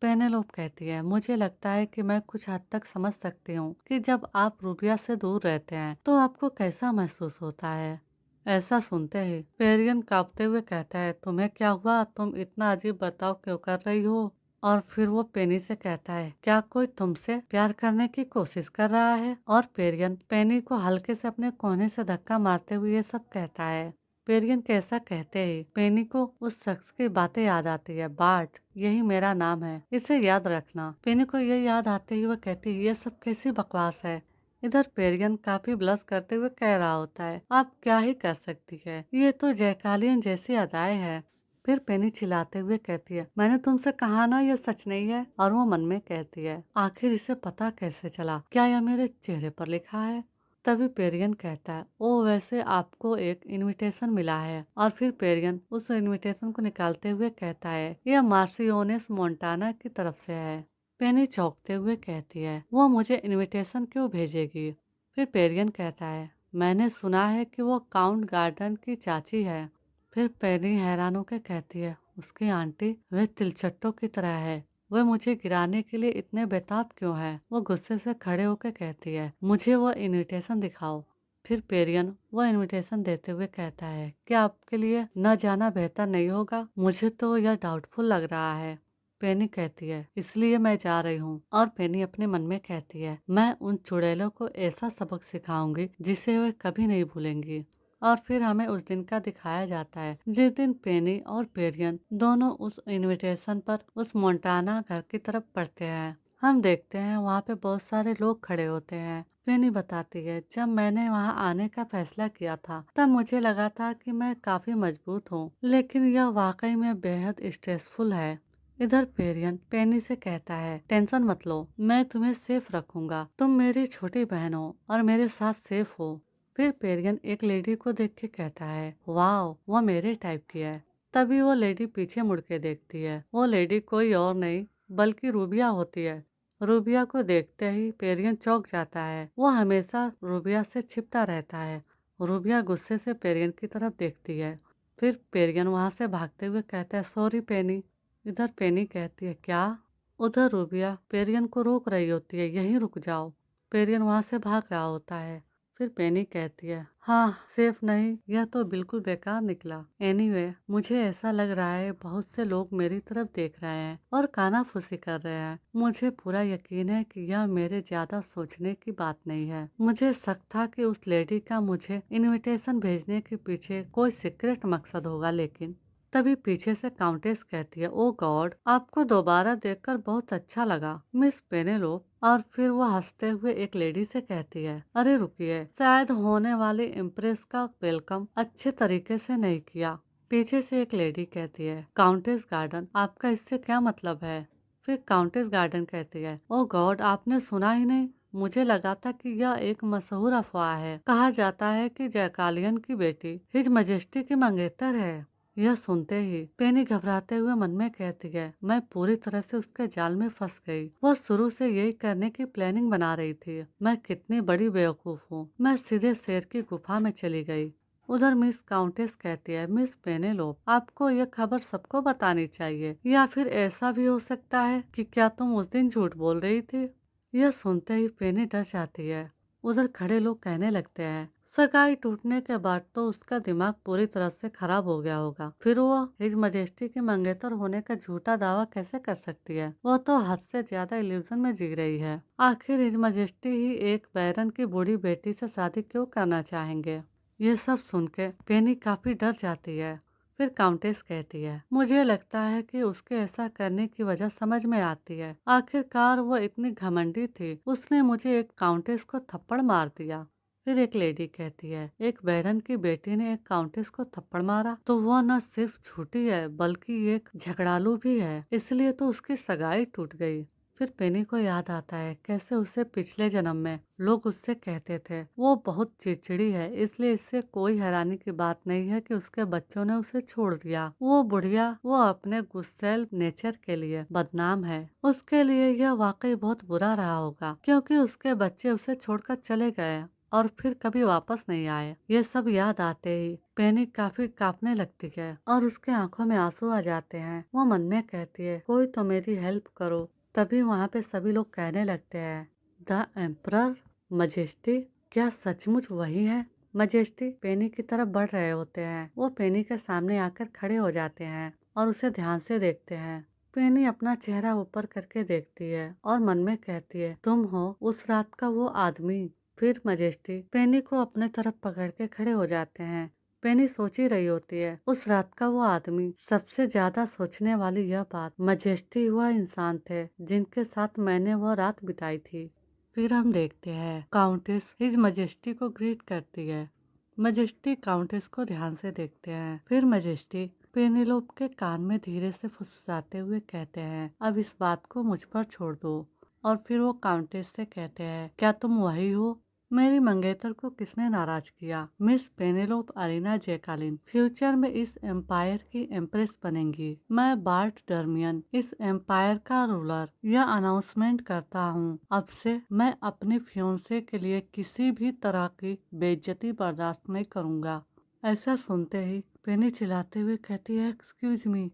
पेनेलोप कहती है, मुझे लगता है कि मैं कुछ हद तक समझ सकती हूँ कि जब आप रूबिया से दूर रहते हैं तो आपको कैसा महसूस होता है। ऐसा सुनते ही पेरियन कांपते हुए कहता है, तुम्हें क्या हुआ, तुम इतना अजीब बर्ताव क्यों कर रही हो? और फिर वो पेनी से कहता है, क्या कोई तुमसे प्यार करने की कोशिश कर रहा है? और पेरियन पेनी को हल्के से अपने कोहनी से धक्का मारते हुए ये सब कहता है। पेरियन के ऐसा कहते ही पेनी को उस शख्स की बातें याद आती है, बार्ट, यही मेरा नाम है, इसे याद रखना। पेनी को ये याद आते ही वह कहती है, ये सब कैसी बकवास है? इधर पेरियन काफी ब्लश करते हुए कह रहा होता है, आप क्या ही कर सकती है, ये तो जयकालियन जैसी अदाएं है। फिर पेनी चिल्लाते हुए कहती है, मैंने तुमसे कहा ना ये सच नहीं है। और वो मन में कहती है, आखिर इसे पता कैसे चला, क्या यह मेरे चेहरे पर लिखा है? तभी पेरियन कहता है, ओ वैसे आपको एक इनविटेशन मिला है। और फिर पेरियन उस इनविटेशन को निकालते हुए कहता है, यह मार्सियोनेस मोंटाना की तरफ से है। पेनी चौंकते हुए कहती है, वो मुझे इनविटेशन क्यों भेजेगी? फिर पेरियन कहता है, मैंने सुना है कि वो काउंट गार्डन की चाची है। फिर पेनी हैरान होकर कहती है, उसकी आंटी, वे तिलचट्टों की तरह है, वह मुझे गिराने के लिए इतने बेताब क्यों है? वो गुस्से से खड़े होकर कहती है, मुझे वो इनविटेशन दिखाओ। फिर पेरियन वो इनविटेशन देते हुए कहता है, क्या आपके लिए न जाना बेहतर नहीं होगा? मुझे तो यह डाउटफुल लग रहा है। पेनी कहती है, इसलिए मैं जा रही हूँ। और पेनी अपने मन में कहती है, मैं उन चुड़ैलों को ऐसा सबक सिखाऊंगी जिसे वे कभी नहीं भूलेंगी। और फिर हमें उस दिन का दिखाया जाता है जिस दिन पेनी और पेरियन दोनों उस इनविटेशन पर उस मोंटाना घर की तरफ बढ़ते हैं। हम देखते हैं वहाँ पे बहुत सारे लोग खड़े होते हैं। पेनी बताती है, जब मैंने वहाँ आने का फैसला किया था तब मुझे लगा था कि मैं काफी मजबूत हूँ, लेकिन यह वाकई में बेहद स्ट्रेसफुल है। इधर पेरियन पेनी से कहता है, टेंशन मत लो, मैं तुम्हें सेफ रखूंगा, तुम मेरी छोटी बहन हो और मेरे साथ सेफ हो। फिर पेरियन एक लेडी को देख के कहता है, वाह, वो मेरे टाइप की है। तभी वो लेडी पीछे मुड़ के देखती है। वो लेडी कोई और नहीं बल्कि रूबिया होती है। रूबिया को देखते ही पेरियन चौंक जाता है। वो हमेशा रूबिया से छिपता रहता है। रूबिया गुस्से से पेरियन की तरफ देखती है। फिर पेरियन वहाँ से भागते हुए कहता है, सॉरी पेनी। इधर पेनी कहती है, क्या? उधर रूबिया पेरियन को रोक रही होती है, यहीं रुक जाओ। पेरियन वहाँ से भाग रहा होता है। फिर पेनी कहती है, हाँ सेफ नहीं, यह तो बिल्कुल बेकार निकला। एनीवे, मुझे ऐसा लग रहा है बहुत से लोग मेरी तरफ देख रहे हैं और कानाफूसी कर रहे हैं। मुझे पूरा यकीन है कि यह मेरे ज्यादा सोचने की बात नहीं है। मुझे शक था कि उस लेडी का मुझे इनविटेशन भेजने के पीछे कोई सीक्रेट मकसद होगा, लेकिन तभी पीछे से काउंटेस कहती है, ओ गॉड, आपको दोबारा देखकर बहुत अच्छा लगा मिस पेनेलोप। और फिर वो हंसते हुए एक लेडी से कहती है, अरे रुकिए, शायद होने वाली इम्प्रेस का वेलकम अच्छे तरीके से नहीं किया। पीछे से एक लेडी कहती है, काउंटेस गार्डन, आपका इससे क्या मतलब है? फिर काउंटेस गार्डन कहती है, ओ गॉड, आपने सुना ही नहीं? मुझे लगा था कि यह एक मशहूर अफवाह है। कहा जाता है कि जयकालियन की बेटी हिज मजेस्टी की मंगेतर है। यह सुनते ही पेनी घबराते हुए मन में कहती है, मैं पूरी तरह से उसके जाल में फंस गई। वह शुरू से यही करने की प्लानिंग बना रही थी। मैं कितनी बड़ी बेवकूफ हूँ। मैं सीधे शेर की गुफा में चली गई। उधर मिस काउंटेस कहती है, मिस पेनेलोप, आपको यह खबर सबको बतानी चाहिए, या फिर ऐसा भी हो सकता है कि क्या तुम उस दिन झूठ बोल रही थी? यह सुनते ही पेनी डर जाती है। उधर खड़े लोग कहने लगते हैं, सगाई टूटने के बाद तो उसका दिमाग पूरी तरह से खराब हो गया होगा। फिर वो हिज मजेस्टी के मंगेतर होने का झूठा दावा कैसे कर सकती है? वह तो हद से ज्यादा इल्यूजन में जी रही है। आखिर हिज मजेस्टी ही एक बैरन की बूढ़ी बेटी से शादी क्यों करना चाहेंगे? ये सब सुन के पेनी काफी डर जाती है। फिर काउंटेस कहती है, मुझे लगता है कि उसके ऐसा करने की वजह समझ में आती है। आखिरकार वो इतनी घमंडी थी, उसने मुझे एक काउंटेस को थप्पड़ मार दिया। फिर एक लेडी कहती है, एक बैरन की बेटी ने एक काउंटेस को थप्पड़ मारा तो वह न सिर्फ झूठी है बल्कि एक झगड़ालू भी है, इसलिए तो उसकी सगाई टूट गई। फिर पेनी को याद आता है कैसे उसे पिछले जन्म में लोग उससे कहते थे वो बहुत चिड़चिड़ी है, इसलिए इससे कोई हैरानी की बात नहीं है कि उसके बच्चों ने उसे छोड़ दिया। वो बुढ़िया वो अपने गुस्सैल नेचर के लिए बदनाम है। उसके लिए यह वाकई बहुत बुरा रहा होगा, क्योंकि उसके बच्चे उसे छोड़कर चले गए और फिर कभी वापस नहीं आए। ये सब याद आते ही पेनी काफी कांपने लगती है और उसके आंखों में आंसू आ जाते हैं। वो मन में कहती है, कोई तो मेरी हेल्प करो। तभी वहाँ पे सभी लोग कहने लगते हैं, द एम्परर मजेस्टी, क्या सचमुच वही है? मजेस्टी पेनी की तरफ बढ़ रहे होते हैं। वो पेनी के सामने आकर खड़े हो जाते हैं और उसे ध्यान से देखते हैं। पेनी अपना चेहरा ऊपर करके देखती है और मन में कहती है, तुम हो उस रात का वो आदमी। फिर मजेस्टी पेनी को अपने तरफ पकड़ के खड़े हो जाते हैं। पेनी सोच ही रही होती है, उस रात का वो आदमी। सबसे ज्यादा सोचने वाली यह बात, मजेस्टी वह इंसान थे जिनके साथ मैंने वह रात बिताई थी। फिर हम देखते हैं काउंटेस हिज मजेस्टी को ग्रीट करती है। मजेस्टी काउंटेस को ध्यान से देखते हैं। फिर मजेस्टी पेनीलोप के कान में धीरे से फुसफुसाते हुए कहते हैं, अब इस बात को मुझ पर छोड़ दो। और फिर वो काउंटेस से कहते हैं, क्या तुम वही हो? मेरी मंगेतर को किसने नाराज किया? मिस पेनेलोप अरीना जयकालिन फ्यूचर में इस एम्पायर की एम्प्रेस बनेंगी। मैं बार्ट डर्मियन, इस एम्पायर का रूलर, यह अनाउंसमेंट करता हूँ। अब से मैं अपनी फियोंसे के लिए किसी भी तरह की बेइज्जती बर्दाश्त नहीं करूँगा। ऐसा सुनते ही पेनी चिल्लाते हुए कहती है, एक्सक्यूज मी।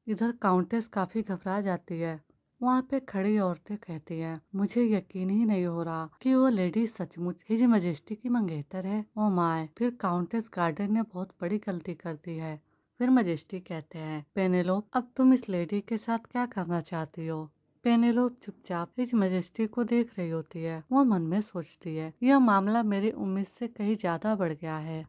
इधर काउंटेस काफी घबरा जाती है। वहाँ पे खड़ी औरतें कहती हैं, मुझे यकीन ही नहीं हो रहा कि वो लेडी सचमुच हिज मजेस्टी की मंगेतर है। ओ माय, फिर काउंटेस गार्डन ने बहुत बड़ी गलती कर दी है। फिर मजेस्टी कहते हैं, पेनेलोप, अब तुम इस लेडी के साथ क्या करना चाहती हो? पेनेलोप चुपचाप हिज मजेस्टी को देख रही होती है। वो मन में सोचती है, यह मामला मेरी उम्मीद से कहीं ज्यादा बढ़ गया है।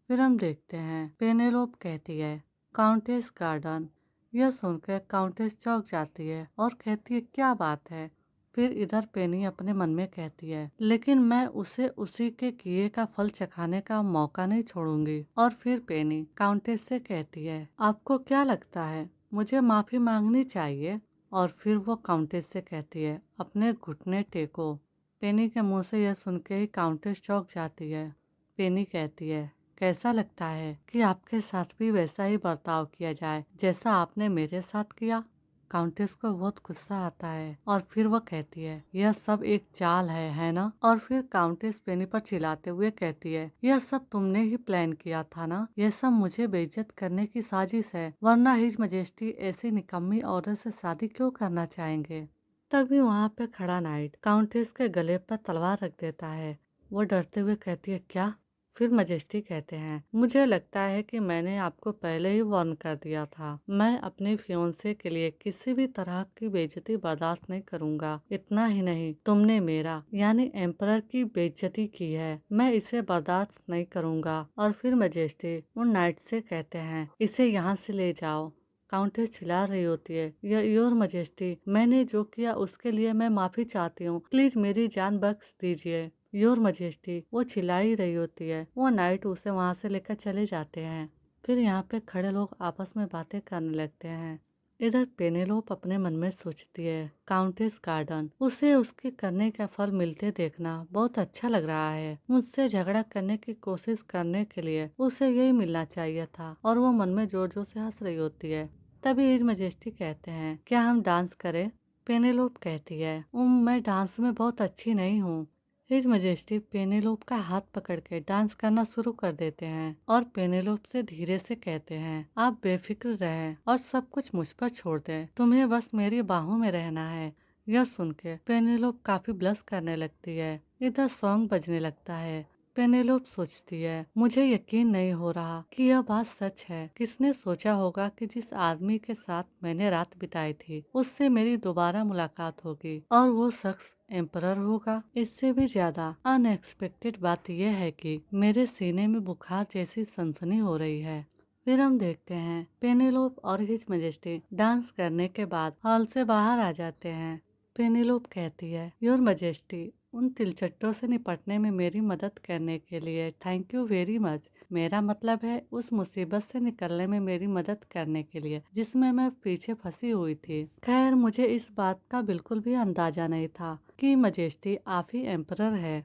फिर हम देखते हैं पेनेलोप कहती है, काउंटेस गार्डन। यह सुनकर काउंटेस चौंक जाती है और कहती है, क्या बात है? फिर इधर पेनी अपने मन में कहती है, लेकिन मैं उसे उसी के किए का फल चखाने का मौका नहीं छोड़ूंगी। और फिर पेनी काउंटेस से कहती है, आपको क्या लगता है मुझे माफी मांगनी चाहिए? और फिर वो काउंटेस से कहती है, अपने घुटने टेको। पेनी के मुंह से यह सुन के ही काउंटेस चौंक जाती है। पेनी कहती है, कैसा लगता है कि आपके साथ भी वैसा ही बर्ताव किया जाए जैसा आपने मेरे साथ किया? काउंटेस को बहुत गुस्सा आता है और फिर वह कहती है, यह सब एक चाल है ना? और फिर काउंटेस पेनी पर चिल्लाते हुए कहती है, यह सब तुमने ही प्लान किया था ना? यह सब मुझे बेइज्जत करने की साजिश है, वरना हिज मजेस्टी ऐसी निकम्मी औरत से शादी क्यों करना चाहेंगे? तभी वहाँ पे खड़ा नाइट काउंटेस के गले पर तलवार रख देता है। वो डरते हुए कहती है, क्या? फिर मजेस्टी कहते हैं, मुझे लगता है कि मैंने आपको पहले ही वार्न कर दिया था। मैं अपने फियोंसे के लिए किसी भी तरह की बेइज्जती बर्दाश्त नहीं करूंगा। इतना ही नहीं, तुमने मेरा यानी एम्परर की बेइज्जती की है, मैं इसे बर्दाश्त नहीं करूंगा। और फिर मजेस्टी उन नाइट से कहते हैं, इसे यहाँ से ले जाओ। काउंटेस चिल्ला रही होती है, योर मजेस्टी, मैंने जो किया उसके लिए मैं माफी चाहती हूँ, प्लीज मेरी जान बख्श दीजिए। योर मजेस्टी, वो चिल्ला ही रही होती है। वो नाइट उसे वहाँ से लेकर चले जाते हैं। फिर यहाँ पे खड़े लोग आपस में बातें करने लगते हैं। इधर पेनेलोप अपने मन में सोचती है, काउंटेस गार्डन, उसे उसके करने का फल मिलते देखना बहुत अच्छा लग रहा है। मुझसे झगड़ा करने की कोशिश करने के लिए उसे यही मिलना चाहिए था। और वो मन में जोर जोर से हंस रही होती है। तभी हिज मजेस्टी कहते हैं, क्या हम डांस करें? पेनेलोप कहती है, मैं डांस में बहुत अच्छी नहीं हूँ। हिज मजेस्टी पेनेलोप का हाथ पकड़ के डांस करना शुरू कर देते हैं और पेनेलोप से धीरे से कहते हैं, आप बेफिक्र रहें और सब कुछ मुझ पर छोड़ दें, तुम्हें बस मेरी बाहों में रहना है। यह सुन के पेनेलोप काफी ब्लश करने लगती है। इधर सॉन्ग बजने लगता है। पेनेलोप सोचती है, मुझे यकीन नहीं हो रहा कि यह बात सच है। किसने सोचा होगा कि जिस आदमी के साथ मैंने रात बिताई थी उससे मेरी दोबारा मुलाकात होगी और वो शख्स एम्परर होगा। इससे भी ज्यादा अनएक्सपेक्टेड बात यह है कि मेरे सीने में बुखार जैसी सनसनी हो रही है। फिर हम देखते हैं पेनेलोप और हिज मजेस्टी डांस करने के बाद हॉल से बाहर आ जाते हैं। पेनेलोप कहती है, योर मजेस्टी, उन तिलचट्टों से निपटने में मेरी मदद करने के लिए थैंक यू वेरी मच। मेरा मतलब है उस मुसीबत से निकलने में मेरी मदद करने के लिए जिसमें मैं पीछे फंसी हुई थी। खैर, मुझे इस बात का बिल्कुल भी अंदाजा नहीं था कि मजेस्टी आप ही एम्परर है।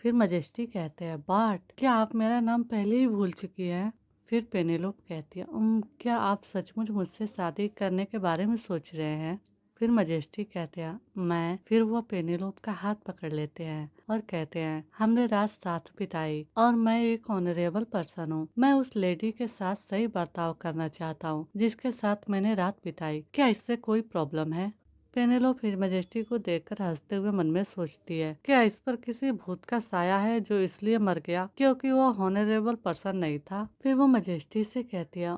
फिर मजेस्टी कहते हैं, बाट, क्या आप मेरा नाम पहले ही भूल चुकी हैं? फिर पेनेलोप कहती है, क्या आप सचमुच मुझसे शादी करने के बारे में सोच रहे हैं? फिर मजेस्टी कहते हैं, मैं। फिर वो पेनेलोप का हाथ पकड़ लेते हैं और कहते हैं, हमने रात साथ बिताई और मैं एक ऑनरेबल पर्सन हूँ। मैं उस लेडी के साथ सही बर्ताव करना चाहता हूँ जिसके साथ मैंने रात बिताई। क्या इससे कोई प्रॉब्लम है? पेनेलोप हिज मजेस्टी को देखकर हंसते हुए मन में सोचती है, क्या इस पर किसी भूत का साया है जो इसलिए मर गया क्योंकि वो हॉनरेबल पर्सन नहीं था? फिर वो मजेस्टी से कहती है,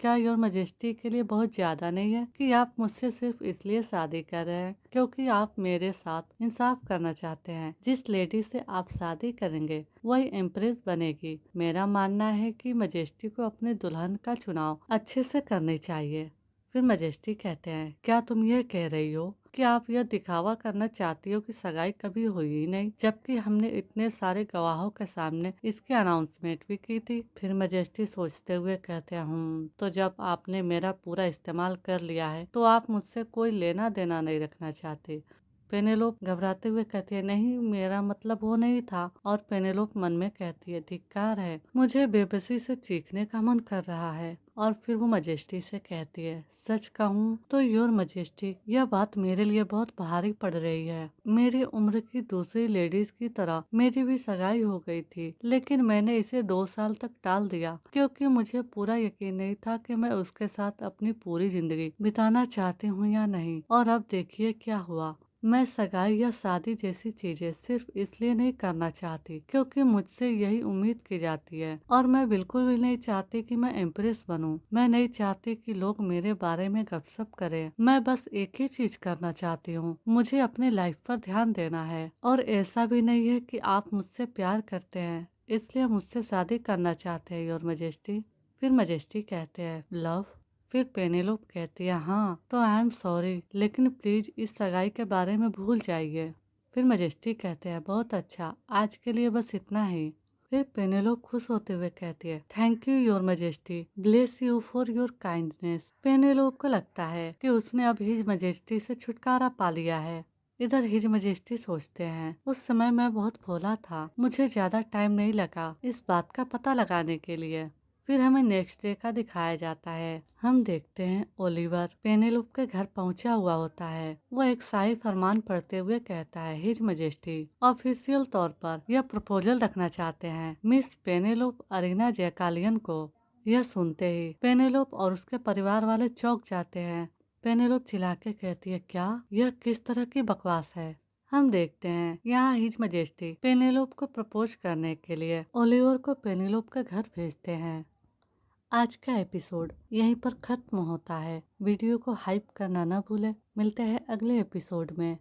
क्या योर मजेस्टी के लिए बहुत ज्यादा नहीं है कि आप मुझसे सिर्फ इसलिए शादी कर रहे हैं क्योंकि आप मेरे साथ इंसाफ करना चाहते हैं? जिस लेडी से आप शादी करेंगे वही एम्प्रेस बनेगी। मेरा मानना है कि मजेस्टी को अपने दुल्हन का चुनाव अच्छे से करनी चाहिए। फिर मजेस्टी कहते हैं, क्या तुम ये कह रही हो कि आप यह दिखावा करना चाहती हो कि सगाई कभी हुई ही नहीं, जबकि हमने इतने सारे गवाहों के सामने इसकी अनाउंसमेंट भी की थी? फिर मजेस्टी सोचते हुए कहते हैं, तो जब आपने मेरा पूरा इस्तेमाल कर लिया है तो आप मुझसे कोई लेना देना नहीं रखना चाहते। पेनेलोप घबराते हुए कहती है, नहीं, मेरा मतलब वो नहीं था। और पेनेलोप मन में कहती है, धिक्कार है, मुझे बेबसी से चीखने का मन कर रहा है। और फिर वो मजेस्टी से कहती है, सच कहूँ तो योर मजेस्टी, यह बात मेरे लिए बहुत भारी पड़ रही है। मेरी उम्र की दूसरी लेडीज की तरह मेरी भी सगाई हो गई थी, लेकिन मैंने इसे 2 साल तक टाल दिया क्योंकि मुझे पूरा यकीन नहीं था कि मैं उसके साथ अपनी पूरी जिंदगी बिताना चाहती हूँ या नहीं। और अब देखिए क्या हुआ। मैं सगाई या शादी जैसी चीजें सिर्फ इसलिए नहीं करना चाहती क्योंकि मुझसे यही उम्मीद की जाती है, और मैं बिल्कुल भी नहीं चाहती कि मैं एम्प्रेस बनूं। मैं नहीं चाहती कि लोग मेरे बारे में गपशप करें। मैं बस एक ही चीज करना चाहती हूँ, मुझे अपनी लाइफ पर ध्यान देना है। और ऐसा भी नहीं है कि आप मुझसे प्यार करते हैं इसलिए मुझसे शादी करना चाहते हैं योर मजेस्टी। फिर मजेस्टी कहते हैं, लव। फिर पेनेलोप कहती है, हाँ, तो आई एम सॉरी, लेकिन प्लीज इस सगाई के बारे में भूल जाइए। फिर मजेस्टी कहते हैं, बहुत अच्छा, आज के लिए बस इतना ही। फिर पेनेलोप खुश होते हुए कहती है, thank you your majesty, bless you for your kindness. Penelope को लगता है कि उसने अब हिज मजेस्टी से छुटकारा पा लिया है। इधर हिज मजेस्टी सोचते हैं, उस समय मैं बहुत भोला था, मुझे ज्यादा टाइम नहीं लगा इस बात का पता लगाने के लिए। फिर हमें नेक्स्ट डे का दिखाया जाता है। हम देखते हैं ओलिवर पेनेलोप के घर पहुंचा हुआ होता है। वो एक शाही फरमान पढ़ते हुए कहता है, हिज मजेस्टी ऑफिशियल तौर पर यह प्रपोजल रखना चाहते हैं मिस पेनेलोप अरीना जैकालियन को। यह सुनते ही पेनेलोप और उसके परिवार वाले चौंक जाते हैं। पेनेलोप चिल्ला के कहती है, क्या? यह किस तरह की बकवास है? हम देखते हैं यहाँ हिज मजेस्टी पेनेलोप को प्रपोज करने के लिए ओलिवर को पेनेलोप के घर भेजते हैं। आज का एपिसोड यहीं पर खत्म होता है। वीडियो को हाइप करना न भूले। मिलते हैं अगले एपिसोड में।